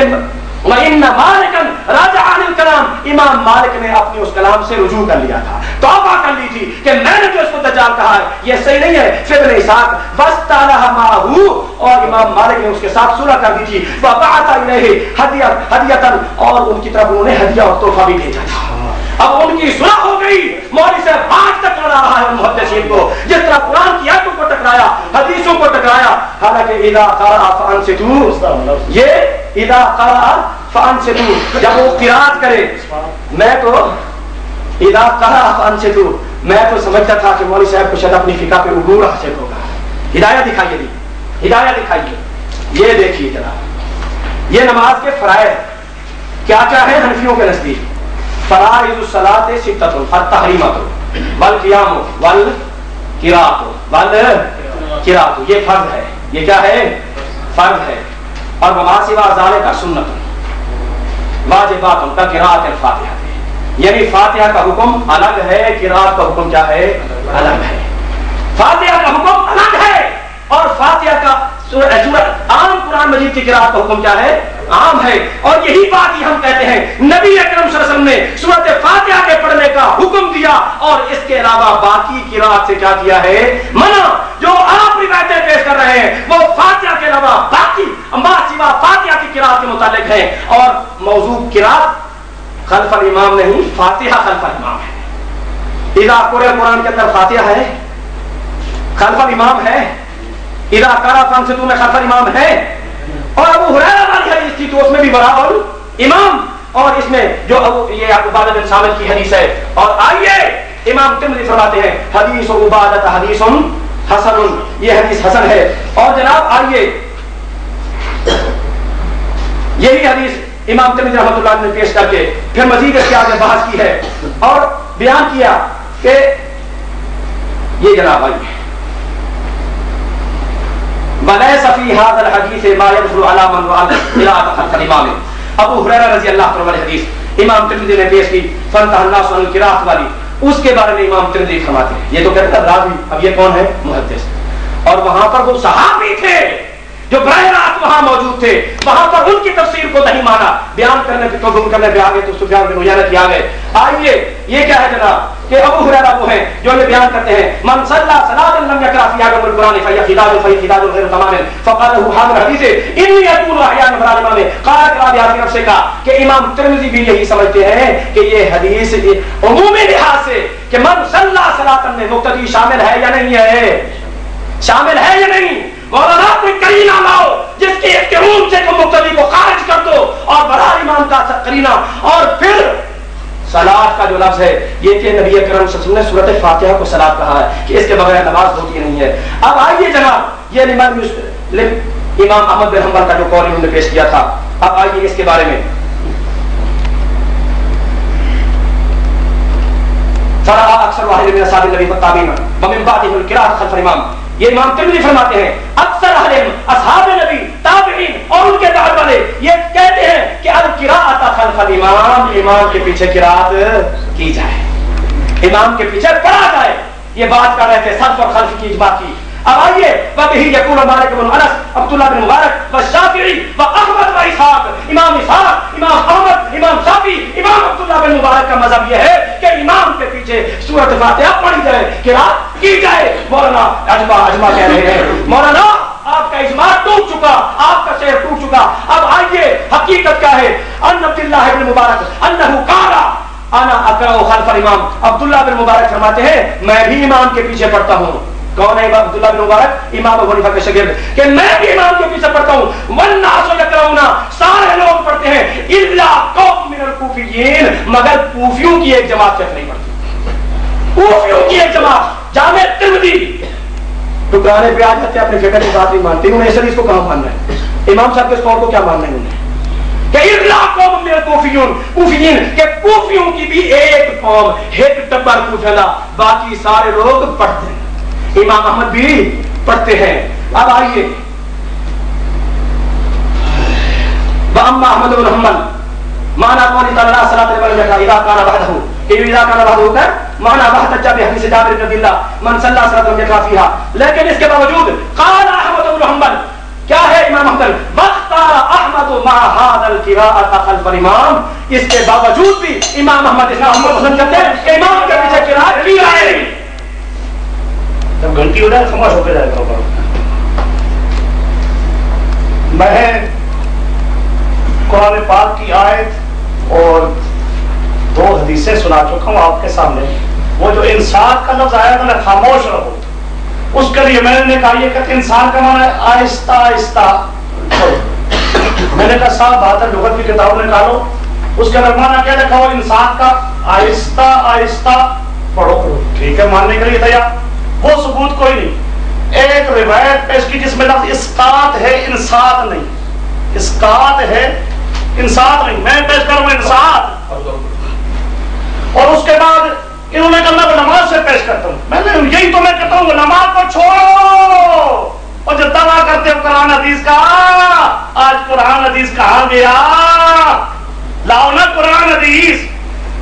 وَإِنَّ مَالِكًا رَجَعَ عَنِ الْكَلَامِ، امام مالک نے اپنی اس کلام سے رجوع کر لیا تھا، توبہ کر لی تھی کہ میں نے جو اس کو دجال کہا ہے یہ صحیح نہیں ہے. پھر ابن اسحاق وَاسْتَعْلَهَ مَعَهُ، اور امام مالک نے اس کے ساتھ صلح کر دی تھی. وَبَعَثَ إِلَيْهِ هَدْيَةً، اور ان کی طرف انہوں نے ہدیہ اور تحفہ بھی بھیجا تھا. اب ان کی صلح ہو گئی. مولوی صاحب آج تک لڑا رہا ہے ان محدثین کو، جس طرح قرآن کی آیتوں کو ٹکرایا، حدیثوں کو ٹکرایا. حالانکہ اذا قرأ فانصتوا، یہ اذا قرأ فانصتوا، جب وہ قرات کرے، میں تو اذا قرأ فانصتوا، میں تو سمجھتا تھا کہ مولوی صاحب کو شاید اپنی فقہ پہ عبور حاصل ہوگا. ہدایت دکھائیے، ہدایت دکھائیے. یہ دیکھیے جناب، یہ نماز کے فرائض کیا کیا ہیں حنفیوں کے نزدیک؟ فرائض الصلاۃ ستۃ، التحریمۃ والقیام والقراءۃ والقراءۃ، یہ فرض ہے. یہ کیا ہے؟ فرض ہے. اور وما سوا ذالک سنت واجبات کا قراءۃ الفاتحہ، یعنی فاتحہ کا حکم الگ ہے، قراءت کا حکم کیا ہے؟ الگ ہے. فاتحہ کا حکم الگ ہے اور فاتحہ کا عام قرآن مجید کی قراءت کا حکم کیا ہے؟ عام ہے. اور یہی بات ہی ہم کہتے ہیں نبی اکرم صلی اللہ علیہ وسلم نے سورۃ فاتحہ کے پڑھنے کا حکم دیا اور اس کے علاوہ باقی قرات سے کیا کیا ہے؟ منع. جو آپ روایتیں پیش کر رہے ہیں وہ فاتحہ کے علاوہ باقی ما سوا فاتحہ کی قرات کے متعلق ہے. اور موضوع قرات خلف الامام نہیں، فاتحہ خلف الامام ہے. اذا قرآن کے اندر فاتحہ ہے، خلف الامام ہے. اذا قرأ فانصتوا میں خلف الامام ہے. اور ابو ہریرہ والی حدیث تھی تو اس میں بھی برابر امام. اور اس میں جو یہ عبادہ بن صامت کی حدیث ہے. اور آئیے امام ترمذی فرماتے ہیں حدیث عبادہ حدیث حسن، یہ حدیث حسن ہے. اور جناب آئیے یہی حدیث امام ترمذی رحمۃ اللہ علیہ نے پیش کر کے پھر مزید اس کے آگے بحث کی ہے اور بیان کیا کہ یہ جناب آئیے وَلَيْسَ فِي هَذَا الْحَدِيثِ مَا يَدْخُلُ عَلَى مَنْ رَأَى الْقِرَاءَةَ خَلْفَ الْإِمَامِ. ابو ہریرہ رضی اللہ عنہ والی حدیث امام ترمذی نے پیش کی فَانْتَهَى النَّاسُ عَنِ الْقِرَاءَةِ والی، اس کے بارے میں امام ترمذی فرماتے ہیں یہ تو کہتے ہیں راوی، اب یہ کون ہے؟ محدث. اور وہاں پر وہ صحابی تھے جو براہ راست وہاں موجود تھے، وہاں پر ان کی تفسیر کو نہیں مانا. بیان کرنے پہ تو کرنے پہ آگے تو سفیان بن عیینہ کی آگے. آئیے یہ کیا ہے جناب کہ ابو ہریرہ وہ ہیں جو یہ بیان کرتے ہیں من صلی صلاۃ لم یقرأ فیہا بأم القرآن فہی خداج غیر تمام فقال له حامل حدیث انی اقول احیانا فلا امام قال اقرأ بها في نفسك. کہ امام ترمذی بھی یہی سمجھتے ہیں کہ یہ حدیث عمومی لحاظ سے کہ من صلی صلاۃ میں مقتدی شامل ہے یا نہیں ہے، شامل ہے یا نہیں. مولانا کوئی قرینہ لاؤ جس کی احترام سے تم مقتدی کو خارج کر دو اور بڑا امام کا قرینہ. اور پھر صلاۃ کا جو لفظ ہے یہ کہ نبی اکرم صلی اللہ علیہ وسلم نے سورۃ فاتحہ کو صلاۃ کہا ہے کہ اس کے بغیر نماز ہوتی نہیں ہے. اب آئیے جناب یہ امام احمد بن حنبل کا جو قول انہوں نے پیش کیا تھا، اب آئیے اس کے بارے میں. فرآ اکثر واحد من اصحاب النبی والتابعین ومن بعدهم القراءۃ خلف الامام. یہ امام ترمذی فرماتے ہیں اکثر اصحاب نبی تابعین اور ان کے بعد والے یہ کہتے ہیں کہ القراءۃ خلف الامام، امام کے پیچھے قرات کی جائے، امام کے پیچھے پڑھا جائے. یہ بات کر رہے تھے سلف اور خلف کی اجماع کی. اب آئیے وبه يقول مالک بن انس عبداللہ بن مبارک والشافعی واحمد واسحاق. امام اسحاق، امام احمد، امام شافعی، امام عبداللہ بن مبارک کا مذہب یہ ہے کہ امام کے پیچھے سورۃ فاتحہ پڑھی جائے، قرات کی جائے. مولانا اجماع کہہ رہے ہیں مولانا آپ کا اجماع ٹوٹ چکا، آپ کا شعر ٹوٹ چکا. اب آئیے حقیقت کیا ہے. ان عبداللہ بن مبارک انہ قال انا اقرأ خلف الامام. عبداللہ بن مبارک فرماتے ہیں میں بھی امام کے پیچھے پڑھتا ہوں. کون ہے عبداللہ بن مبارک؟ امام ابو حنیفہ کے شاگرد. کہ میں بھی امام کے پیچھے پڑھتا ہوں. والناس یقرؤون، سارے لوگ پڑھتے ہیں الا قوم من الکوفیین، مگر کوفیوں کی ایک جماعت صرف نہیں پڑھتی. کوفیوں کی ایک جماعت جامع ترمذی ٹکرانے پہ آ جاتے ہیں، اپنے فکر کی بات نہیں مانتے. انہوں نے اس حدیث کو کہاں ماننا ہے؟ امام صاحب کے اس قول کو کیا ماننا ہے انہیں کہ الا قوم من الکوفیون، کوفیین کہ کوفیوں کی بھی ایک قوم، ایک ٹبر کوفیلا، باقی سارے لوگ پڑھتے ہیں. امام احمد بھی پڑھتے ہیں. اب آئیے واما احمد بن حنبل معنی قولی تعالی صلاۃ الفجر اذا كان وحده کہ اذا كان وحده کا معنی وحدت بحدیث جابر بن عبد الله من صلى صلاۃ الفجر فيها. لیکن اس کے باوجود قال احمد بن حنبل کیا ہے امام احمد واختار احمد مع هذا القراءة خلف الامام. اس کے باوجود بھی امام احمد اس کو پسند کرتے ہیں کہ امام کے پیچھے قراءت کی جائے. جب گھنٹی ہو جائے خاموش ہو کے جائے گا. میں قرآن پاک کی آیت اور 2 حدیثیں سنا چکا ہوں آپ کے سامنے. وہ جو انسان کا لفظ آیا تھا خاموش رہو، اس کے لیے میں نے کہا یہ کہ انسان کا معنی آہستہ آہستہ. میں نے کہا صاحب بات ہے لغت کی کتاب نکالو، اس کے اندر معنی کیا لکھا ہو انسان کا آہستہ آہستہ پڑھو. ٹھیک ہے ماننے کے لیے تیار. وہ ثبوت کوئی نہیں. ایک روایت پیش کی جس میں لفظ اسقاط ہے انسات نہیں، اسقاط ہے انسات نہیں. میں پیش کروں انسات اور اس کے بعد انہوں نے کہا میں نماز سے پیش کرتا ہوں. میں نے یہی تو میں کہتا ہوں نماز کو چھوڑو. اور جو دعویٰ کرتے ہو قرآن حدیث کا، آج قرآن حدیث کہاں گیا؟ لاؤ نا قرآن حدیث.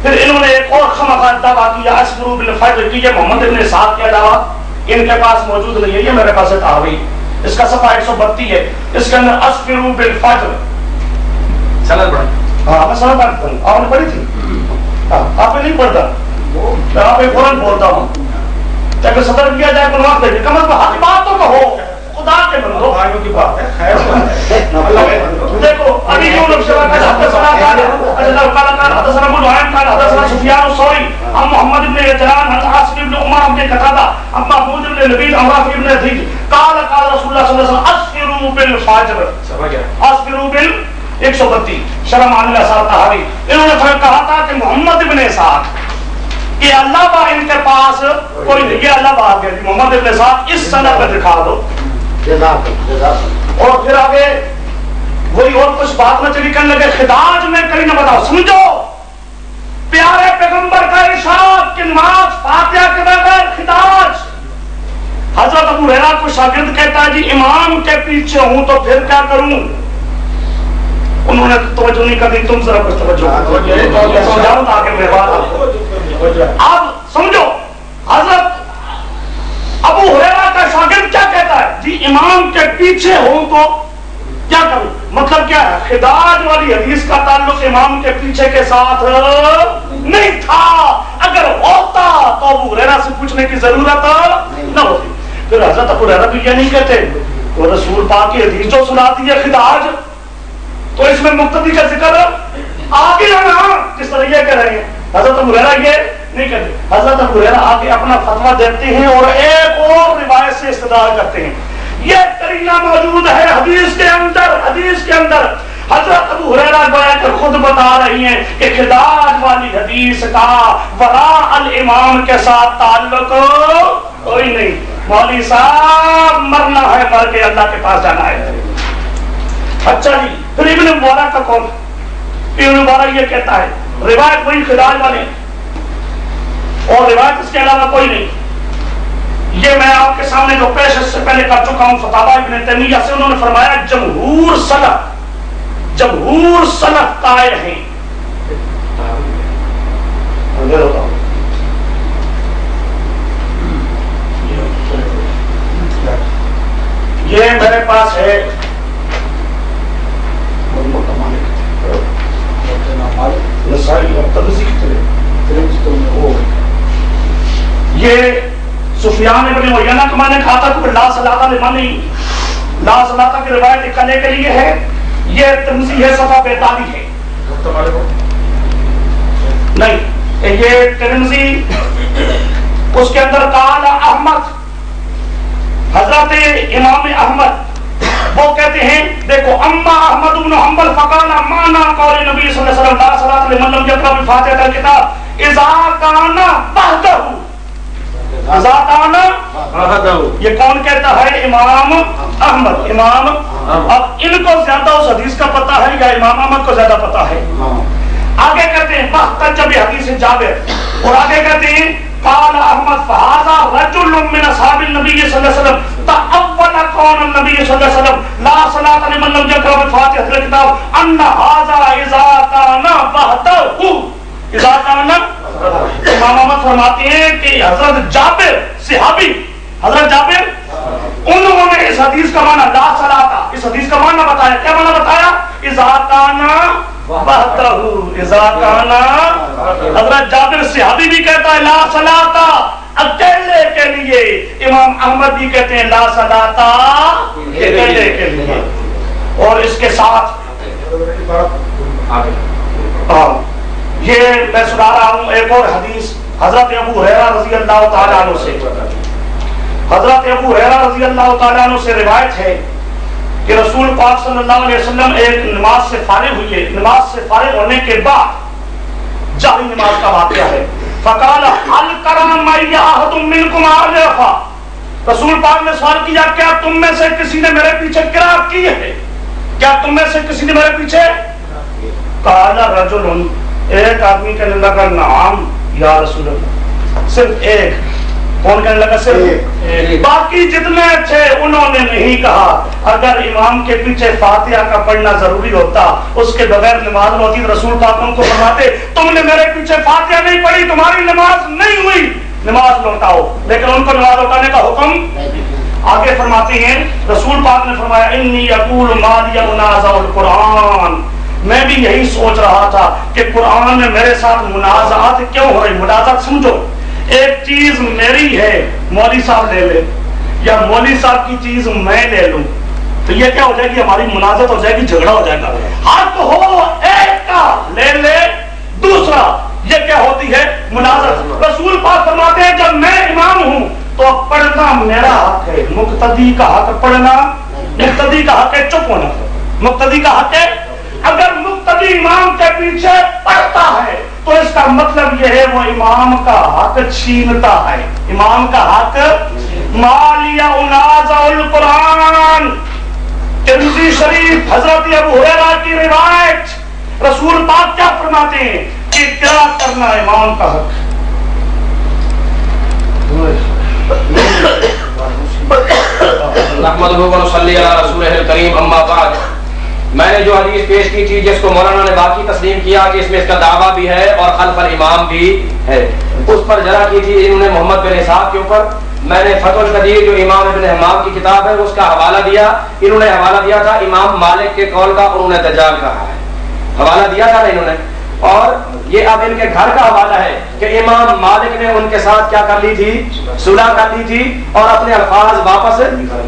پھر انہوں نے ایک اور خمخواہ دعویٰ کیا اسفروا بالفجر کی. یہ محمد ابن اسحاق کیا دعویٰ ان کے پاس موجود نہیں ہے، یہ میرے پاس ایک آ گئی. اس کا صفحہ 132 ہے. اس کے اندر اسفروا بالفجر سند پڑھیں. ہاں میں سند پڑھتا ہوں. آپ نے پڑھی تھی؟ آپ نے نہیں پڑھتا. میں آپ کو فوراً بولتا ہوں چاہے صدر کیا جائے تو نماز دے کم از کم حق بات تو کہو. خدا کے بندو بھائیوں کی بات ہے. خیر دیکھو ابھی جو لوگ شباب کا حدثنا قال حدثنا ابو نعیم قال حدثنا سفیان الثوری عن محمد بن عجلان عن عاصم بن عمر بن قتادہ عن محمود بن لبید عن رافع بن ذئب قال قال رسول اللہ صلی اللہ علیہ وسلم اسفروا بالفجر. اسفروا بال 132 شرح معانی اثار طحاوی. انہوں نے کہا تھا کہ محمد بن اسحاق کہ اللہ با ان کے پاس کوئی نہیں. یہ اللہ با آگے محمد بن اسحاق اس سند پہ دکھا دو. اور پھر آگے وہی اور کچھ بات میں چلی کرنے لگے خداج میں کہیں نہ بتاؤ. سمجھو پیارے پیغمبر کا ارشاد کہ نماز فاتحہ کے بغیر خداج. حضرت ابو ہریرہ کو شاگرد کہتا ہے جی امام کے پیچھے ہوں تو پھر کیا کروں. انہوں نے توجہ نہیں کر دی. تم ذرا کچھ توجہ سمجھاؤ تاکہ میرے بات. اب سمجھو حضرت ابو ہریرہ کا شاگرد کیا کہتا ہے جی امام کے پیچھے ہوں تو کیا کروں. مطلب کیا ہے خداج والی حدیث کا تعلق امام کے پیچھے کے ساتھ نہیں تھا. اگر ہوتا تو ابو ہریرہ سے پوچھنے کی ضرورت نہ ہوتی. پھر حضرت ابو ہریرہ بھی یہ نہیں کہتے تو رسول پاک کی حدیث جو سناتی ہے خداج تو اس میں مقتدی کا ذکر آگے آنا جس طرح یہ کہہ رہے ہیں. حضرت ابو ہریرہ یہ نہیں کہتے. حضرت ابو ہریرہ آگے اپنا فتویٰ دیتے ہیں اور ایک اور روایت سے استدلال کرتے ہیں. یہ قرینہ موجود ہے حدیث کے اندر. حدیث کے اندر حضرت ابو ہریرہ گویا کہ خود بتا رہی ہیں کہ خداج والی حدیث کا وراء الامام کے ساتھ تعلق کوئی نہیں. مولوی صاحب مرنا ہے مر کے اللہ کے پاس جانا ہے. اچھا جی پھر ابن مبارک کا کون. ابن مبارک یہ کہتا ہے روایت وہی خداج والی اور روایت اس کے علاوہ کوئی نہیں. یہ میں آپ کے سامنے جو پیش اس سے پہلے کر چکا ہوں فتاوی ابن تیمیہ سے. انہوں نے فرمایا جمہور سلف قائل ہیں. یہ میرے پاس ہے یہ سفیان ابن عیینہ کو میں نے کہا تھا کہ لا صلاۃ لمن لا صلاۃ کی روایت نکالنے کے لیے ہے. یہ ترمذی ہے صفحہ 42 ہے. نہیں یہ ترمذی اس کے اندر قال احمد حضرت امام احمد وہ کہتے ہیں دیکھو اما احمد بن حنبل فقال مانا قول نبی صلی اللہ علیہ وسلم لا صلاۃ لمن لم یقرأ بفاتحۃ الکتاب اذا کان وحدہ. اذا کان وحدہ یہ کون کہتا ہے؟ امام احمد. امام اب ان کو زیادہ اس حدیث کا پتہ ہے یا امام احمد کو زیادہ پتہ ہے؟ آگے کہتے ہیں واحتج بحدیث جابر. اور آگے کہتے ہیں قال احمد فهذا رجل من اصحاب النبي صلی اللہ علیہ وسلم تأول قول النبي صلی اللہ علیہ وسلم لا صلاۃ لمن لم يقرأ بفاتحۃ الکتاب ان هذا اذا كان وحده. اذا كان امام احمد فرماتے ہیں کہ حضرت جابر صحابی حضرت جابر انہوں نے اس حدیث کا معنی لا صلاۃ اس حدیث کا معنی بتایا. کیا معنی بتایا؟ اذا كان وحدہ. اذا كان حضرت جابر صحابی بھی کہتا ہے لا صلاۃ اکیلے کے لیے. امام احمد بھی کہتے ہیں لا صلاۃ اکیلے کے لیے. اور اس کے ساتھ یہ میں سنا رہا ہوں ایک اور حدیث حضرت ابو ہریرہ رضی اللہ تعالیٰ عنہ سے. حضرت ابو ہریرہ رضی اللہ تعالیٰ عنہ سے روایت ہے کہ رسول پاک صلی اللہ علیہ وسلم ایک نماز سے فارغ ہوئے. نماز سے فارغ ہونے کے بعد جہری نماز کا واقعہ ہے. فقال هل قرأ معي أحد منكم آلفا. رسول پاک نے سوال کیا کیا تم میں سے کسی نے میرے پیچھے قرأت کی ہے؟ کیا تم میں سے کسی نے میرے پیچھے؟ قال رجل ایک آدمی کہنے لگا نعم یا رسول اللہ. صرف ایک. کون کہنے لگا؟ صرف. باقی جتنے تھے انہوں نے نہیں کہا. اگر امام کے پیچھے فاتحہ کا پڑھنا ضروری ہوتا اس کے بغیر نماز ہوتی رسول پاک ان کو فرماتے تم نے میرے پیچھے فاتحہ نہیں پڑھی تمہاری نماز نہیں ہوئی نماز لوٹاؤ. لیکن ان کو نماز لوٹانے کا حکم آگے فرماتے ہیں رسول پاک نے فرمایا انی یقول ما لی انازع القرآن. میں بھی یہی سوچ رہا تھا کہ قرآن میں میرے ساتھ منازعات کیوں ہو رہی. منازعات سمجھو، ایک چیز میری ہے مولوی صاحب لے لے، یا مولوی صاحب کی چیز میں لے لوں، تو یہ کیا ہو جائے گی؟ ہماری منازعت ہو جائے گی، جھگڑا ہو جائے گا. حق ہو ایک کا لے لے دوسرا، یہ کیا ہوتی ہے؟ منازعت. رسول پاک فرماتے ہیں جب میں امام ہوں تو پڑھنا میرا حق ہے، مقتدی کا حق پڑھنا، مقتدی کا حق ہے چپ ہونا. مقتدی کا حق ہے، اگر مقتدی امام کے پیچھے پڑھتا ہے تو اس کا مطلب یہ ہے وہ امام کا حق چھینتا ہے. امام کا حق مالیا انازع القرآن. ترمذی شریف حضرت ابو ہریرہ کی روایت، رسول پاک کیا فرماتے ہیں کہ کیا کرنا امام کا حق. نحمدہ و نصلی علی رسولہ الکریم، اما بعد. میں نے جو حدیث پیش کی تھی جس کو مولانا نے باقی تسلیم کیا کہ اس میں اس کا دعویٰ بھی ہے اور خلف الامام بھی ہے، اس پر جرح کی تھی انہوں نے محمد بن اسحاق کے اوپر. میں نے فتح القدیر جو امام ابن حمام کی کتاب ہے اس کا حوالہ دیا. انہوں نے حوالہ دیا تھا امام مالک کے قول کا، انہوں نے دجال کہا ہے. حوالہ دیا تھا نا انہوں نے. اور یہ اب ان کے گھر کا حوالہ ہے کہ امام مالک نے ان کے ساتھ کیا کر لی تھی؟ صلح کر لی تھی اور اپنے الفاظ واپس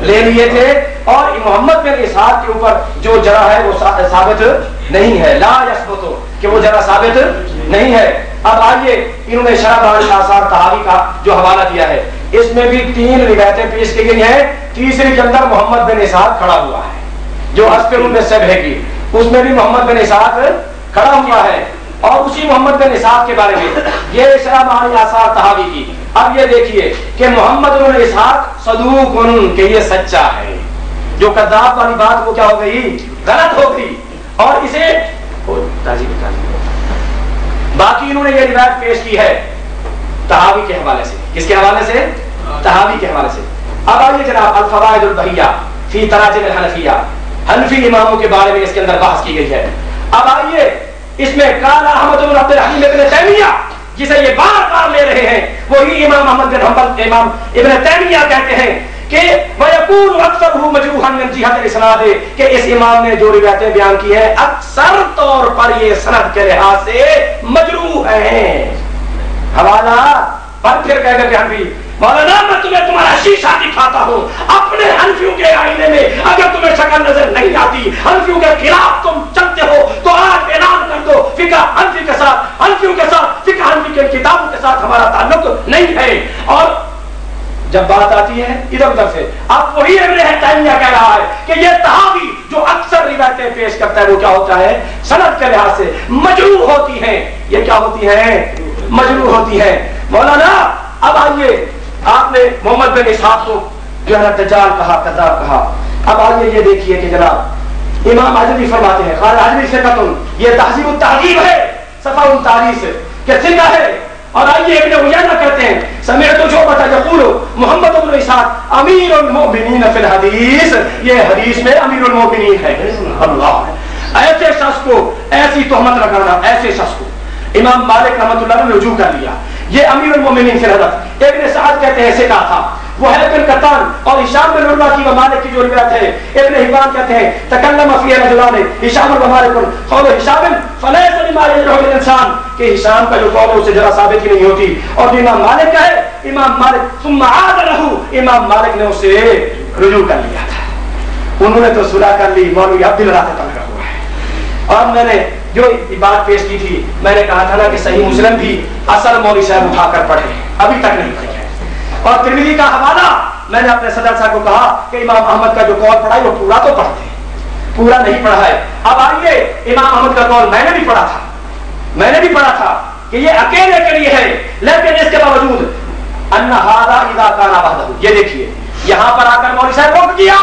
لے لیے تھے. اور محمد بن اسحاق کے اوپر جو جرح ہے وہ ثابت نہیں ہے، لا یثبت، کہ وہ جرح ثابت نہیں ہے. اب آئیے انہوں نے شرح آثار طحاوی کا جو حوالہ دیا ہے اس میں بھی 3 روایتیں پیش کی گئی ہیں. تیسری کے اندر محمد بن اسحاق کھڑا ہوا ہے جو اسکر میں سب ہے کی، اس میں بھی محمد بن اسحاق کھڑا ہوا ہے. اور اسی محمد بن اسحاق کے بارے میں یہ شرح آثار طحاوی کی. اب یہ دیکھیے کہ محمد بن اسحاق صدوق کہ یہ سچا ہے، جو کذاب والی بات وہ کیا ہو گئی؟ غلط ہو گئی. اور اسے باقی انہوں نے یہ روایت پیش کی ہے طحاوی کے حوالے سے. کس کے حوالے سے؟ طحاوی کے حوالے سے. اب آئیے جناب الفوائد البہیہ فی تراجم الحنفیہ، حنفی اماموں کے بارے میں اس کے اندر بحث کی گئی ہے. اب آئیے اس میں قال احمد بن عبد الحلیم ابن تیمیہ، جسے یہ بار بار لے رہے ہیں، وہی امام احمد بن حنبل امام ابن تیمیہ کہتے ہیں کہ وَيَكُونُ أَكْثَرُهُ مَجْرُوحًا مِنْ جِهَةِ الْإِسْنَادِ، کہ اس امام نے جو روایتیں بیان کی ہیں اکثر طور پر یہ سند کے لحاظ سے مجروح ہیں. حوالہ پر پھر کہہ گئے حنفی مولانا میں تمہیں تمہارا شیشہ دکھاتا ہوں اپنے حنفیوں کے آئینے میں، اگر تمہیں شکل نظر نہیں آتی، حنفیوں کے خلاف تم چلتے ہو تو آج اعلان کر دو فقہ حنفی کے ساتھ، حنفیوں کے ساتھ، فقہ حنفی کے کتابوں کے ساتھ ہمارا تعلق نہیں ہے. اور جب بات آتی ہے ادھر ادھر سے، اب وہی ابن تیمیہ کہہ رہا ہے کہ یہ طحاوی جو اکثر روایتیں پیش کرتا ہے وہ کیا ہوتا ہے؟ سند کے لحاظ سے مجروح ہوتی ہیں. یہ کیا ہوتی ہیں؟ مجروح ہوتی ہیں. مولانا اب آئیے، آپ نے محمد بن اسحاق کو جو ہے دجال کہا، کذاب کہا. اب آئیے یہ دیکھیے کہ جناب امام حجوی فرماتے ہیں، قال حجوی ثقۃ، یہ تہذیب التہذیب ہے صفحہ 39 کہ ثقہ ہے. اور آئیے ابن عیینہ کہتے ہیں سمعت شعبۃ یقول محمد بن اسحاق امیر المؤمنین فی الحدیث، یہ حدیث میں امیر المؤمنین ہے. اللہ، ایسے شخص کو ایسی تہمت لگانا، ایسے شخص کو امام مالک رحمۃ اللہ نے رجوع کر لیا، یہ امیر المؤمنین فی الحدیث. ابن سعد کہتے ہیں ثقہ تھا. وہیب بن قطان اور ہشام بن عروہ کی و مالک کی جو روایت ہے، ابن حبان کہتے ہیں تکلم فی رجلان ہشام و مالک قول ہشام فلیس لما یجرح الانسان، کہ ہشام کا جو قول ہے اسے ذرا ثابت ہی نہیں ہوتی. اور جو امام مالک کا ہے، امام مالک ثم عاد له، امام مالک نے اسے رجوع کر لیا تھا. انہوں نے تو صلح کر لی، مولوی عبداللہ سے تنگا ہوا ہے. اور میں نے جو بات پیش کی تھی، میں نے کہا تھا نا کہ صحیح مسلم بھی اصل مولوی صاحب اٹھا کر پڑھے، ابھی تک نہیں پڑھے. اور ترمذی کا حوالہ میں نے اپنے صدر صاحب کو کہا کہ امام احمد کا جو قول پڑھا ہے وہ پورا تو پڑھتے ہیں، پورا نہیں پڑھا ہے. اب آئیے امام احمد کا قول میں نے بھی پڑھا تھا، میں نے بھی پڑھا تھا کہ یہ اکیلے کے لیے ہے، لیکن اس کے باوجود ان ھذا اذا کان وحدہ. یہ دیکھیے یہاں پر آ کر مولوی صاحب روک دیا.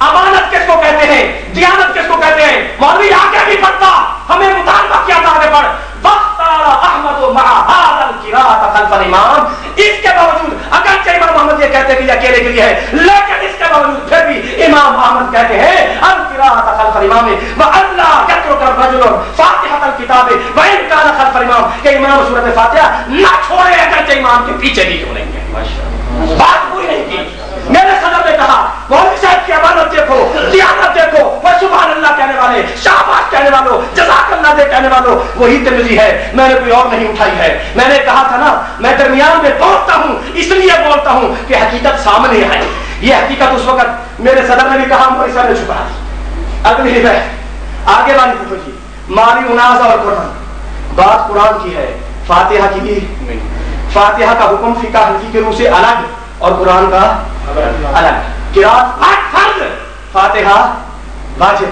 امانت کس کو کہتے ہیں؟ دیانت کس کو کہتے ہیں؟ مولوی آگے بھی پڑھتا، ہمیں مطالبہ کیا تھا آگے پڑھ. واختار احمد مع هذا القراءة خلف الامام، اس کے باوجود اگرچہ امام احمد یہ کہتے ہیں کہ یہ اکیلے کے لیے ہے، لیکن اس کے باوجود پھر بھی امام احمد کہتے ہیں القراءة خلف الامام والا يترك الرجل فاتحة الكتاب وان كان خلف الامام، کہ امام سورۃ فاتحہ نہ چھوڑے اگرچہ امام کے پیچھے بھی کیوں نہیں ہے. بات پوری نہیں کی. میرے صدر نے کہا مولوی صاحب کی امانت دیکھو، دیانت دیکھو، وہ سبحان اللہ کہنے والے، شاباش کہنے والوں، جزاک اللہ دے کہنے والوں، وہی ترمذی ہے، میں نے کوئی اور نہیں اٹھائی ہے۔ میں نے کہا تھا نا میں درمیان میں بولتا ہوں اس لیے بولتا ہوں کہ حقیقت سامنے آئے۔ یہ حقیقت اس وقت میرے صدر نے بھی کہا، مولوی صاحب نے چھپا دی۔ اگلی ہے آگے والی پوچھو جی، مالی اناز اور قرآن، بات قرآن کی ہے، فاتحہ کی بھی فاتحہ کا حکم فقہ حنفی کے روح سے الگ اور قرآن کا الگ۔ قرات فرض، فاتحہ واجب،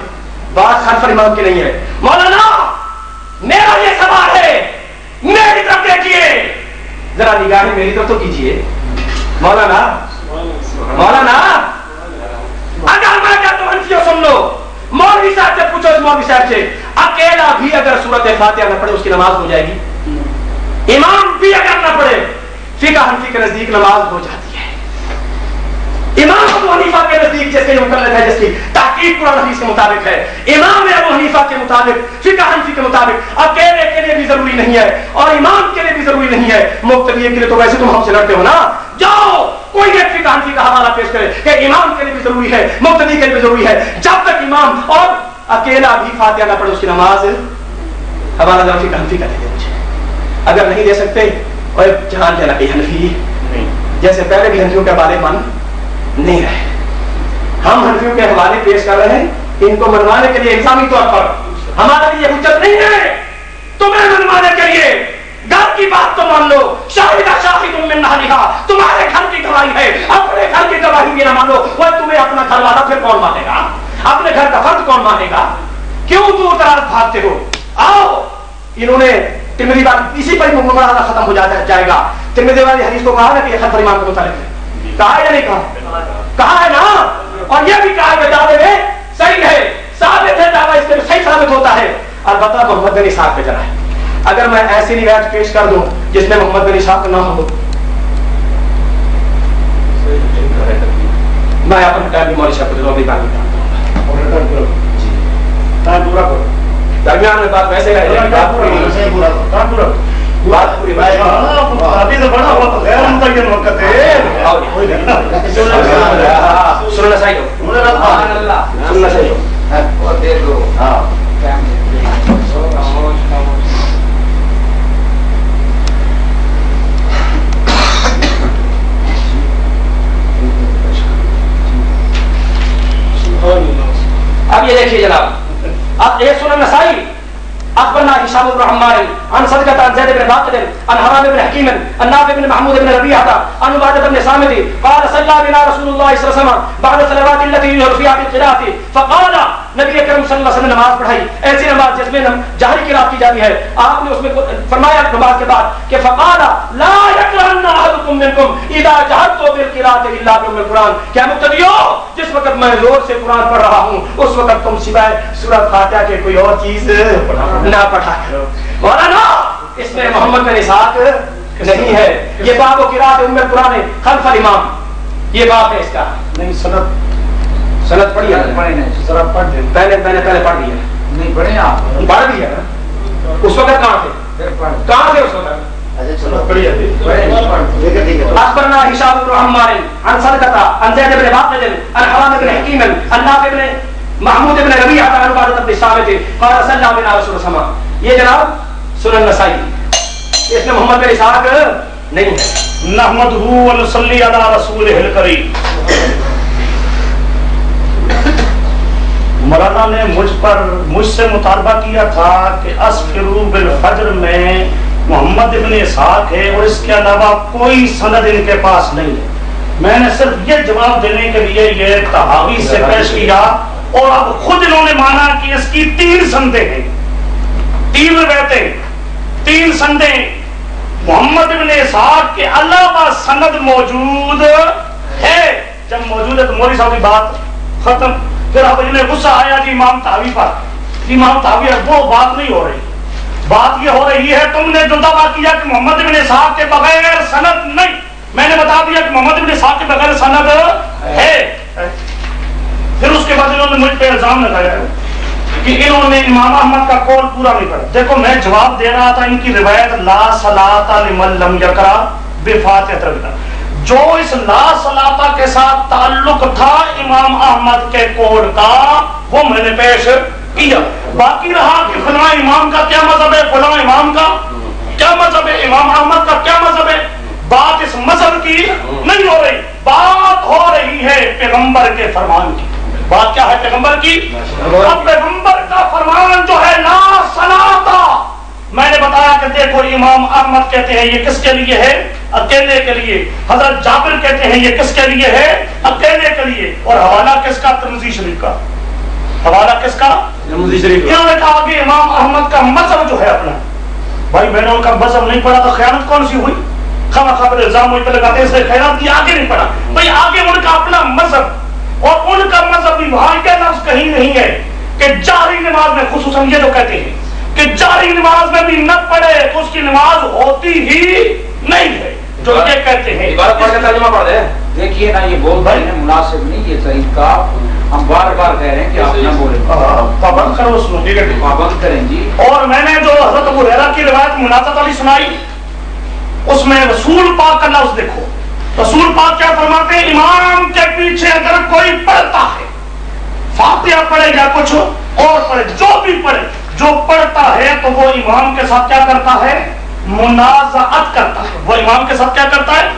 بات خلف امام کی نہیں ہے۔ مولانا میرا یہ سوال ہے، میری طرف دیکھیے ذرا، نگاہیں میری طرف تو کیجیے۔ مولانا اگر میں کہتا ہوں حنفیوں سن لو، مولوی صاحب سے پوچھو، اس مولوی صاحب سے، اکیلا بھی اگر سورت فاتحہ نہ پڑھے اس کی نماز ہو جائے گی؟ امام بھی اگر نہ پڑھے فقہ حنفی کے نزدیک نماز ہو جاتی ہے۔ امام ابو حنیفہ کے نزدیک جس کے مکلف ہے، جس کی تحقیق قرآن حدیث کے مطابق ہے، امام ابو حنیفہ کے مطابق، فقہ حنفی کے مطابق اکیلے کے لیے بھی ضروری نہیں ہے اور امام کے لیے بھی ضروری نہیں ہے، مقتدی کے لیے تو ویسے تم ہم سے لڑتے ہو نا۔ جاؤ کوئی ایک فقہ حنفی کا حوالہ پیش کرے کہ امام کے لیے بھی ضروری ہے، مقتدی کے لیے بھی ضروری ہے۔ جب تک امام اور اکیلا بھی فاتحہ نہ پڑھے اس کی نماز، حوالہ ذرا فقہ حنفی کا دے دے مجھے۔ اگر نہیں دے سکتے اور جہاں لینا کہ حنفی جیسے پہلے بھی حنفیوں کے حوالے من نہیں رہے، ہم حنفیوں کے حوالے پیش کر رہے ہیں ان کو منوانے کے لیے الزامی طور پر، ہمارے لیے حجت نہیں ہے تمہیں منوانے کے لیے۔ گھر کی بات تو مان لو، شاہدہ شاہد من اہلہا، تمہارے گھر کی گواہی ہے، اپنے گھر کی گواہی بھی نہ مانو، وہ تمہیں اپنا گھر والا پھر کون مانے گا؟ اپنے گھر کا فرد کون مانے گا؟ کیوں دور دراز بھاگتے ہو؟ آؤ، انہوں نے ترمذی بات اسی پر ممارا ختم ہو جائے گا۔ ترمذی والی حدیث کو کہا نا کہ یہ خط امام کے متعلق ہے، کہا ہے یا نہیں کہا؟ کہا ہے نا، اور یہ بھی کہا کہ دعوے میں صحیح ہے، ثابت ہے، دعویٰ اس کے صحیح ثابت ہوتا ہے۔ البتہ محمد بن اسحاق پہ ذرا ہے، اگر میں ایسی روایت پیش کر دوں جس میں محمد بن اسحاق کا نام ہو، میں اپنا ٹائم بھی مولوی صاحب کو بھی بات درمیان میں بات ویسے بات پوری بڑا ہوا تو غیر متعین وقت ہے، سننا چاہیے، سننا چاہیے۔ اب یہ دیکھیے جناب، اب یہ سنن نسائی اخبرنا هشام بن عمار عن صدقة عن زيد بن باقر عن حرام بن حكيم عن نافع بن محمود بن ربيعة عن عبادة بن صامت قال صلى بنا رسول الله صلى الله عليه وسلم بعد الصلوات التي يجهر فيها بالقراءة فقال، نبی کریم صلی اللہ علیہ وسلم نماز پڑھائی، ایسی نماز جس میں جہری قراءت کی جاتی ہے، آپ نے اس میں فرمایا نماز کے بعد کہ فقال لا يكرهن احدكم منكم اذا جهرت بالقراءة الا بأم القرآن، کیا مقتدیو جس وقت میں زور سے قرآن پڑھ رہا ہوں اس وقت تم سوائے سورۃ فاتحہ کے کوئی اور چیز نہ پڑھا کرو۔ مولانا اس میں محمد بن اسحاق نہیں ہے، یہ باب و قراءت ام القرآن خلف الامام، یہ باب ہے اس کا نہیں۔ سند پڑھی ہے، پہلے پڑھ لی ہے، نہیں پڑھے آپ پڑھ لی ہے اس وقت کہاں تھے اس وقت؟ اخبرنا هشام بن عمار عن صدقة عن زيد بن باقر عن حرام بن حكيم عن نافع بن محمود بن ربيعة عن عبادة بن صامت قال صلى بنا رسول الله صلى الله عليه وسلم۔ یہ جناب سنن نسائی، اس میں محمد بن اسحاق نہیں ہے۔ نحمدہ ونصلی علی رسولہ الکریم۔ مولانا نے مجھ سے مطالبہ کیا تھا کہ اسفروا بالفجر میں محمد ابن اسحاق ہے اور اس کے علاوہ کوئی سند ان کے پاس نہیں ہے۔ میں نے صرف یہ جواب دینے کے لیے یہ تحاوی سے پیش کیا، اور اب خود انہوں نے مانا کہ اس کی 3 سندیں ہیں، 3 روایتیں، 3 سندیں، محمد ابن اسحاق کے علاوہ سند موجود ہے۔ جب موجود ہے تو مولوی صاحب کی بات ختم۔ پھر اب انہیں غصہ آیا جی امام طحاوی پر، امام طحاوی وہ بات نہیں ہو رہی، بات یہ ہو رہی ہے تم نے جو دعویٰ کیا کہ محمد ابن اسحاق کے بغیر سند نہیں، میں نے بتا دیا کہ محمد ابن اسحاق کے بغیر سند ہے۔ پھر اس کے بعد انہوں نے مجھ پہ الزام لگایا کہ انہوں نے امام احمد کا قول پورا نہیں پڑھا۔ دیکھو میں جواب دے رہا تھا ان کی روایت لا صلاۃ لمن لم یقرأ بفاتحۃ الکتاب، جو اس لا صلاۃ کے ساتھ تعلق تھا امام احمد کے قول کا وہ میں نے پیش کیا۔ باقی رہا کہ فلاں امام کا کیا مذہب ہے، فلاں امام کا کیا مذہب ہے، امام احمد کا کیا مذہب ہے، بات اس مذہب کی نہیں ہو رہی، بات ہو رہی ہے پیغمبر کے فرمان کی۔ بات کیا ہے پیغمبر کی؟ اب پیغمبر کا فرمان جو ہے لا صلاۃ، میں نے بتایا کہ دیکھو امام احمد کہتے ہیں یہ کس کے لیے ہے؟ اکیلے کے لیے۔ حضرت جابر کہتے ہیں یہ کس کے لیے ہے؟ اکیلے کے لیے۔ اور حوالہ کس کا؟ ترمذی شریف کا۔ حوالہ کس کا؟ ترمذی شریف کا۔ انہوں نے کہا کہ امام احمد کا مذہب جو ہے اپنا، بھائی میں نے ان کا مذہب نہیں پڑھا تو خیانت کون سی ہوئی؟ خواہ خبر الزام ہوئی پہ لگاتے ہیں خیانت کی، آگے نہیں پڑھا بھائی، آگے ان کا اپنا مذہب، اور ان کا مذہب بھی وہاں کا لفظ کہیں نہیں ہے کہ جاری نماز میں، خصوصاً یہ جو کہتے ہیں کہ جاری نماز میں بھی نہ پڑھے تو اس کی نماز ہوتی ہی نہیں ہے، جو یہ کہتے ہیں عبارت پڑھ کے ترجمہ پڑھ دیں۔ دیکھیے نا، یہ بول رہے ہیں مناسب نہیں یہ طریقہ، ہم بار بار کہہ رہے ہیں کہ آپ نہ بولیں، پابند کرو اس میں، ٹھیک ہے پابند کریں جی۔ اور میں نے جو حضرت ابو ہریرہ کی روایت مناظرت والی سنائی، اس میں رسول پاک کا لفظ دیکھو، رسول پاک کیا فرماتے ہیں؟ امام کے پیچھے اگر کوئی پڑھتا ہے، فاتحہ پڑھے یا کچھ اور پڑھے، جو بھی پڑھے، جو پڑھتا ہے تو وہ امام کے ساتھ کیا کرتا ہے؟ منازعت کرتا ہے۔ وہ امام کے ساتھ کیا کرتا ہے؟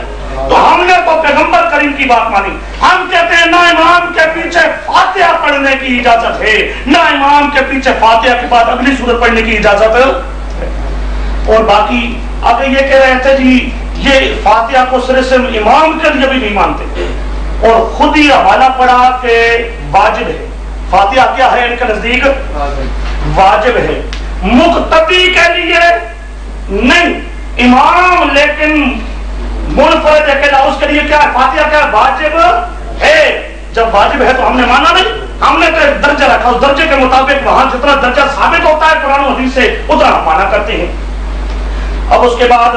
تو ہم نے تو پیغمبر کریم کی بات مانی، ہم کہتے ہیں نہ امام کے پیچھے فاتحہ پڑھنے کی اجازت ہے، نہ امام کے پیچھے فاتحہ کے بعد اگلی سورت پڑھنے کی اجازت ہے۔ اور باقی اگر یہ کہہ رہے تھے جی یہ فاتحہ کو صرف امام کے لیے بھی نہیں مانتے، اور خود ہی حوالہ پڑھا کہ واجب ہے، فاتحہ کیا ہے ان کے نزدیک؟ واجب ہے، مقتدی کے لیے نہیں، امام لیکن منفرد اکیلا اس کے لیے کیا ہے؟ فاتحہ کیا واجب ہے۔ جب واجب ہے تو ہم نے مانا نہیں، ہم نے تو ایک درجہ رکھا، اس درجے کے مطابق وہاں جتنا درجہ ثابت ہوتا ہے قرآن و حدیث سے اتنا ہم مانا کرتے ہیں۔ اب اس کے بعد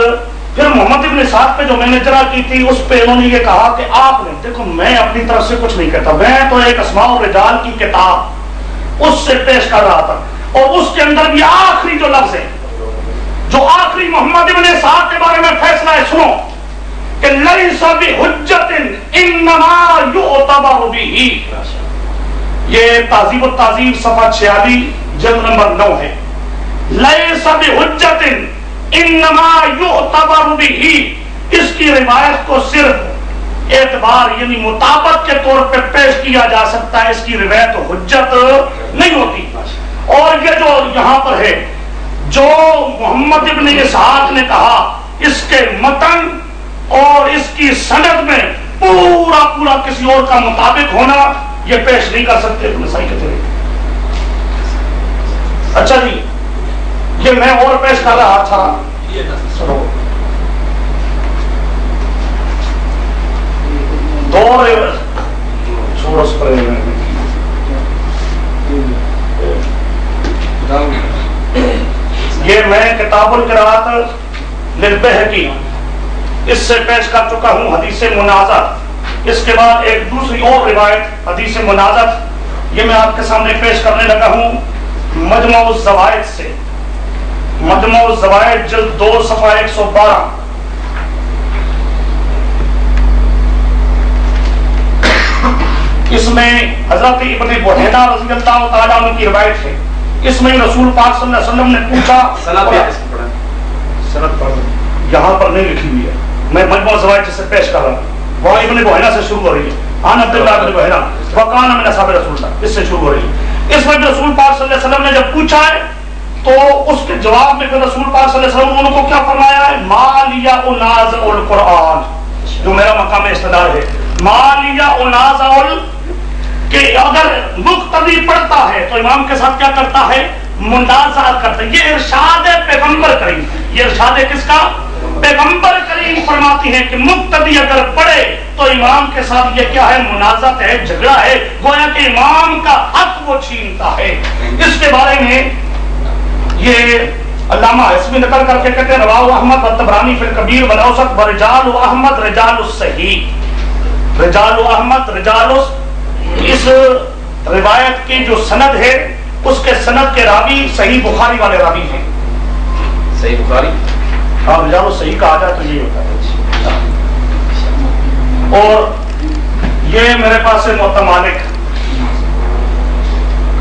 پھر محمد ابن اسحاق پہ جو میں نے جرا کی تھی، اس پہ انہوں نے یہ کہا کہ آپ نے دیکھو، میں اپنی طرف سے کچھ نہیں کہتا، میں تو ایک اسماء الرجال کی کتاب اس سے پیش کر رہا تھا، اور اس کے اندر بھی آخری جو لفظ ہے، جو آخری محمد ابن اسحاق کے بارے میں فیصلہ ہے، سنو کہ لیس بحجۃ انما یعتبر بہ، یہ تہذیب التہذیب صفحہ 46 جلد نمبر 9 ہے۔ لیس بحجۃ انما یعتبر بہ، اس کی روایت کو صرف اعتبار یعنی مطابق کے طور پہ پیش کیا جا سکتا ہے، اس کی روایت حجت نہیں ہوتی۔ اور یہ جو یہاں پر ہے، جو محمد ابن اسحاق نے کہا، اس کے متن اور اس کی سند میں پورا پورا کسی اور کا مطابق ہونا یہ پیش نہیں کر سکتے۔ ابن صحیح کہتے ہیں۔ اچھا جی، یہ میں اور پیش کر رہا تھا، یہ میں کتاب القراءت للبیہقی اس سے پیش کر چکا ہوں، حدیث مناظر۔ اس کے بعد ایک دوسری اور روایت حدیث مناظر، یہ میں آپ کے سامنے پیش کرنے لگا ہوں مجمع الزوائد سے، مجمع الزوائد جلد 2 صفحہ 112۔ اس میں حضرت ابن بحیرہ رضی اللہ تعالیٰ عنہ کی روایت ہے، اس میں رسول پاک صلی اللہ علیہ وسلم نے پوچھا، سند پڑھ یہاں پر نہیں لکھی ہوئی ہے، میں مجمع الزوائد سے پیش کر رہا ہوں، وہ ابن بحیرہ سے شروع ہو رہی ہے، عن عبداللہ ابن بحیرہ وکان من اصحاب رسول اللہ، اس سے شروع ہو رہی ہے۔ اس میں رسول پاک صلی اللہ علیہ وسلم نے جب پوچھا ہے تو اس کے جواب میں پھر رسول پاک صلی اللہ علیہ وسلم نے ان کو کیا فرمایا ہے؟ مالیا انازع القرآن، جو میرا مقام استدلال ہے، مالیا انازع کہ اگر مقتدی پڑھتا ہے تو امام کے ساتھ کیا کرتا ہے؟ منازعت کرتا ہے۔ یہ ارشاد پیغمبر کریم، یہ ارشاد کس کا؟ پیغمبر کریم فرماتی ہیں کہ مقتدی اگر پڑھے تو امام کے ساتھ یہ کیا ہے؟ منازعت ہے، جھگڑا ہے، گویا کہ امام کا حق وہ چھینتا ہے۔ اس کے بارے میں یہ علامہ اسمی نقل کر کے کہتے ہیں رواہ احمد والطبرانی فی الکبیر والاوسط ورجال احمد رجال الصحیح، رجال احمد رجال اس روایت کی جو سند ہے اس کے سند کے راوی صحیح بخاری والے راوی ہیں۔ صحیح بخاری ہاں، رجال الصحیح کہا جائے تو یہ ہوتا ہے۔ اور یہ میرے پاس ہے موطا مالک،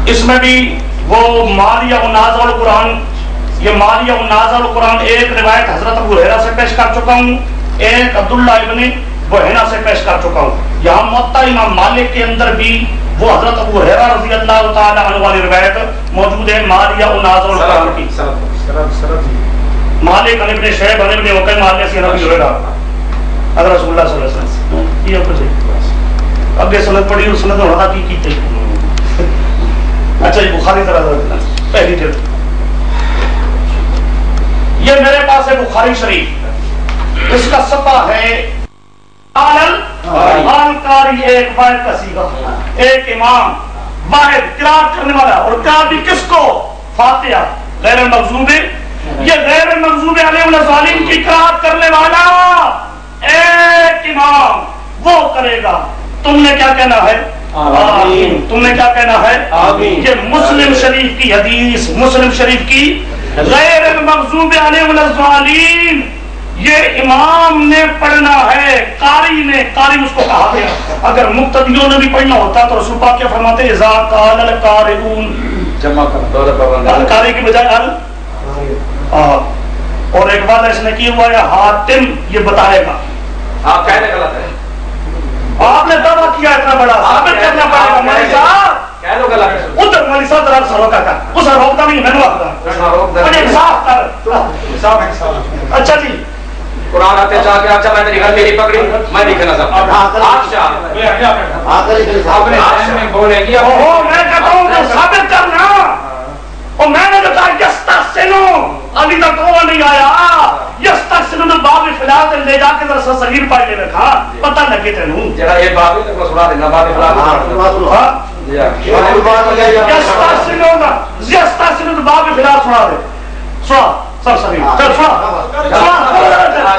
اس میں بھی وہ مالیہ و نازع القرآن، یہ مالیہ و نازع القرآن ایک روایت حضرت ابو ہریرہ سے پیش کر چکا ہوں، ایک عبداللہ ابن بحینہ سے پیش کر چکا ہوں. یہاں موطا امام مالک کے اندر بھی وہ حضرت ابو ہریرہ رضی اللہ تعالی عنہ والی روایت موجود ہے مالیہ و نازع القرآن کی. مالک عن ابن شہب عن ابن وقیم مالک سے نبی ہریرہ اگر رسول اللہ صلی اللہ علیہ وسلم یہ کچھ اگے سند پڑھی اور سند ہونا کی کیتے. اچھا یہ بخاری طرح پہلی جلد، یہ میرے پاس ہے بخاری شریف، اس کا صفحہ ہے قاری، ایک واحد کا صیغہ، ایک امام واحد قرات کرنے والا، اور قرات بھی کس کو؟ فاتحہ غیر المغضوب، یہ غیر المغضوب علیہم الضالین کی قرات کرنے والا ایک امام وہ کرے گا. تم نے کیا کہنا ہے؟ آمین. تم نے کیا کہنا ہے؟ آمین. یہ مسلم شریف کی حدیث، مسلم شریف کی غیر المغضوب علیہم الضالین یہ امام نے پڑھنا ہے، قاری نے، قاری اس کو کہا گیا. اگر مقتدیوں نے بھی پڑھنا ہوتا تو رسول پاک کیا فرماتے ہیں؟ اذا قال القارئون، جمع کر قاری کی بجائے اور ایک بات اس نے کی ہوا ہے حاتم یہ بتائے گا. آپ کہنے غلط ہے، آپ نے دعویٰ کیا اتنا بڑا، ثابت کرنا پڑے گا. مولوی صاحب کہہ دو غلط ہے. ادھر مولوی صاحب ذرا سر روکا کر، اس نے روکتا نہیں، میں نے روکتا مجھے انصاف کر. اچھا جی قرآن آتے چاہ کے اچھا میں تیری گھر میری پکڑی میں نہیں کہنا سکتا. بولے گی میں کہتا ہوں کہ ثابت کرنا. اور میں نے کہا یستحسنو ابھی تک وہ نہیں آیا. یستحسنو نے باب فلاح لے جا کے ذرا صغیر پڑھ لے رکھا پتہ لگے تینوں جڑا یہ باب ہے تو سنا دینا باب فلاح. یستحسنو نے باب فلاح سنا دے. سنا سب صغیر چل سنا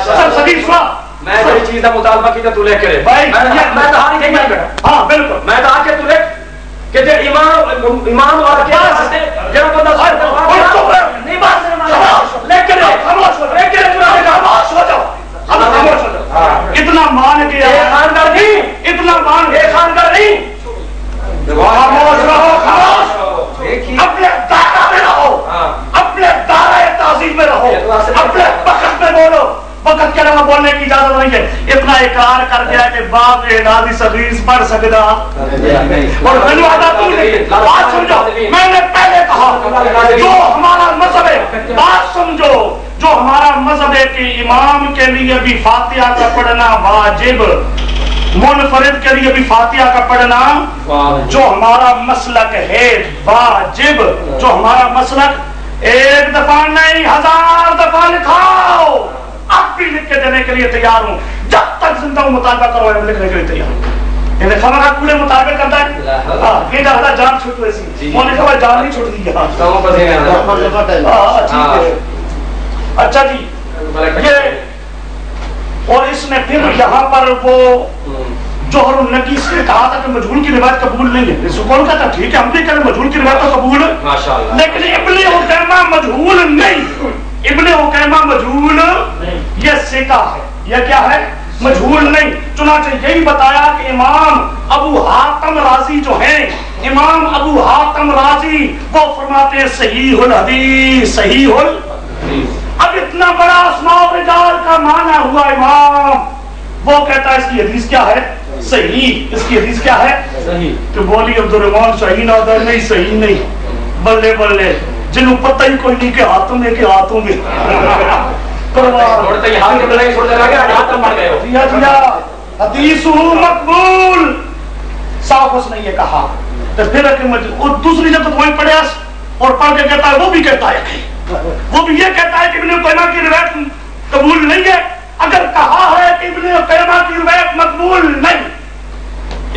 سب صغیر سنا. میں کوئی چیز کا مطالبہ کی تو لے کے رہے بھائی میں تہاری نہیں میں بیٹا. ہاں بالکل میں تو آ کے تو لے کہ جو امام اور کیا ہے جب بندہ نہیں بات لے کے خاموش ہو جاؤ. اتنا مان گیا خاندار نہیں، اتنا مان یہ خاندار نہیں. خاموش رہو، خاموش. اپنے دائرہ میں رہو، اپنے دائرہ تعظیم میں رہو، اپنے وقت میں بولو. وقت کے علاوہ بولنے کی اجازت نہیں ہے. اتنا اقرار کر دیا کہ باپ اعدادی صغیر پڑھ سکتا اور بات سمجھو. میں نے پہلے کہا جو ہمارا مذہب ہے، بات سمجھو، جو ہمارا مذہب ہے کہ امام کے لیے بھی فاتحہ کا پڑھنا واجب، منفرد کے لیے بھی فاتحہ کا پڑھنا جو ہمارا مسلک ہے واجب. جو ہمارا مسلک ایک دفعہ نہیں 1000 دفعہ لکھاؤ، اب بھی لکھ کے دینے کے لیے تیار ہوں. جب تک زندہ ہوں مطالبہ کرو میں لکھنے کے لیے تیار ہوں. انہیں خبر پورے مطالبہ کرتا ہے یہ جاتا جان چھوٹ ویسی انہوں نے کہا جان نہیں چھوٹ دی. اچھا جی یہ اور اس نے پھر یہاں پر وہ جوہر النقیس نے کہا تھا کہ مجہول کی روایت قبول نہیں ہے. سکون کا تھا ٹھیک ہے ہم بھی کہہ رہے مجہول کی روایت تو قبول ہے لیکن ابن حکیمہ مجہول نہیں. ابن حکیمہ مجہول یہ ثقہ ہے. یہ کیا ہے؟ مجہول نہیں. چنانچہ یہی بتایا کہ امام ابو حاتم رازی جو ہیں، امام ابو حاتم رازی وہ فرماتے ہیں صحیح الحدیث، صحیح الحدیث. اب اتنا بڑا اسماء الرجال کا معنی ہوا امام وہ کہتا ہے اس کی حدیث کیا ہے؟ صحیح. اس کی حدیث کیا ہے؟ صحیح. تو بولی عبدالرحمان صحیح نہ نہیں صحیح نہیں. بلے بلے جنہوں پتہ ہی کوئی نہیں کہ ہاتھوں میں کہ ہاتھوں میں حدیث مقبول صاف اس نے یہ کہا. تو پھر دوسری جب وہی پڑھے اور پڑھ کے کہتا ہے وہ بھی کہتا ہے یہ کہتا ہے کہ ابن قیمہ کی روایت قبول نہیں ہے. اگر کہا ہے کہ ابن قیمہ کی روایت مقبول نہیں،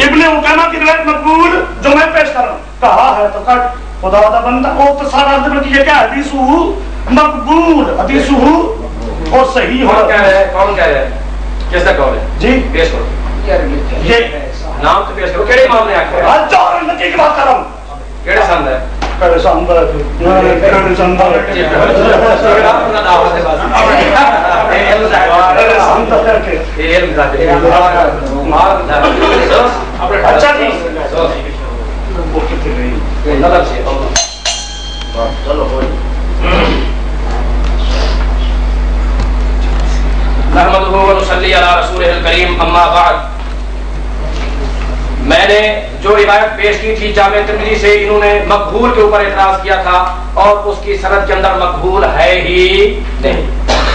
ابن قیمہ کی روایت مقبول جو میں پیش کر رہا ہوں کہا ہے تو کٹ خدا دا بندہ وہ تو سارا عرض میں کیا حدیث مقبول، حدیث اور صحیح ہو. کون کہہ رہے ہیں؟ کس کا قول ہے؟ جی پیش کرو. یہ نام تو پیش کرو. کیڑے امام نے آخر جوہر النقی کی بات کر رہا ہوں. کیڑے سند ہے؟ کیڑے سند ہے؟ کیڑے سند ہے؟ اچھا جی صلی علی رسولہ الکریم اما بعد. میں نے جو روایت پیش کی تھی جامع ترمذی سے، انہوں نے مقبول کے اوپر اعتراض کیا تھا اور اس کی سند کے اندر مقبول ہے ہی نہیں.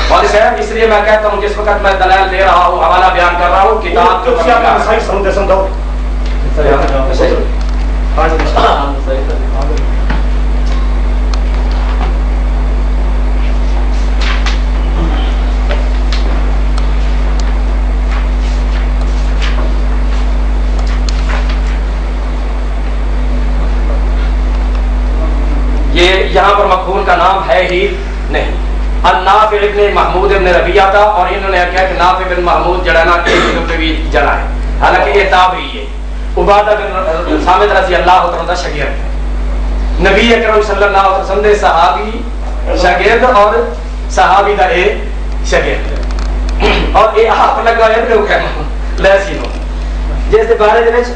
اور اس لیے میں کہتا ہوں جس وقت میں دلائل دے رہا ہوں، حوالہ بیان کر رہا ہوں، کتاب جو یہ یہاں پر مقبول کا نام ہے ہی نہیں. نافع ابن محمود ابن ربیعہ تھا اور انہوں نے کہا کہ نافع بن محمود جڑا نا ایک جڑا ہے، حالانکہ یہ تابعی ہے. عبادہ بن صامت رضی اللہ عنہ کا شاگرد ہے، نبی اکرم صلی اللہ علیہ وسلم دے صحابی شاگرد اور صحابی دا اے شاگرد اور اے آپ لگا ہے لوگ کہنا لیسی نو جیسے بارے دے وچ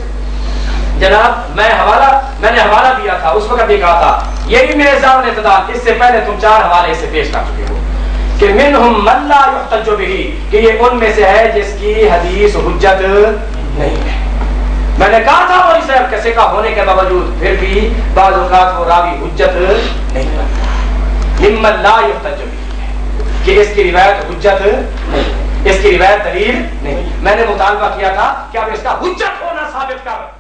جناب میں نے حوالہ دیا تھا، اس وقت بھی کہا تھا یہی میزان اعتدال. اس سے پہلے تم 4 حوالے سے پیش کر چکے ہو کہ منہم من لا یحتج بہ، کہ یہ ان میں سے ہے جس کی حدیث حجت نہیں ہے. میں نے کہا تھا وہی صاحب کیسے کا ہونے کے باوجود پھر بھی بعض اوقات وہ راوی حجت نہیں بنتا. ممن لا یحتج بہ کہ اس کی روایت حجت نہیں، اس کی روایت دلیل نہیں. میں نے مطالبہ کیا تھا کہ اب اس کا حجت ہونا ثابت کر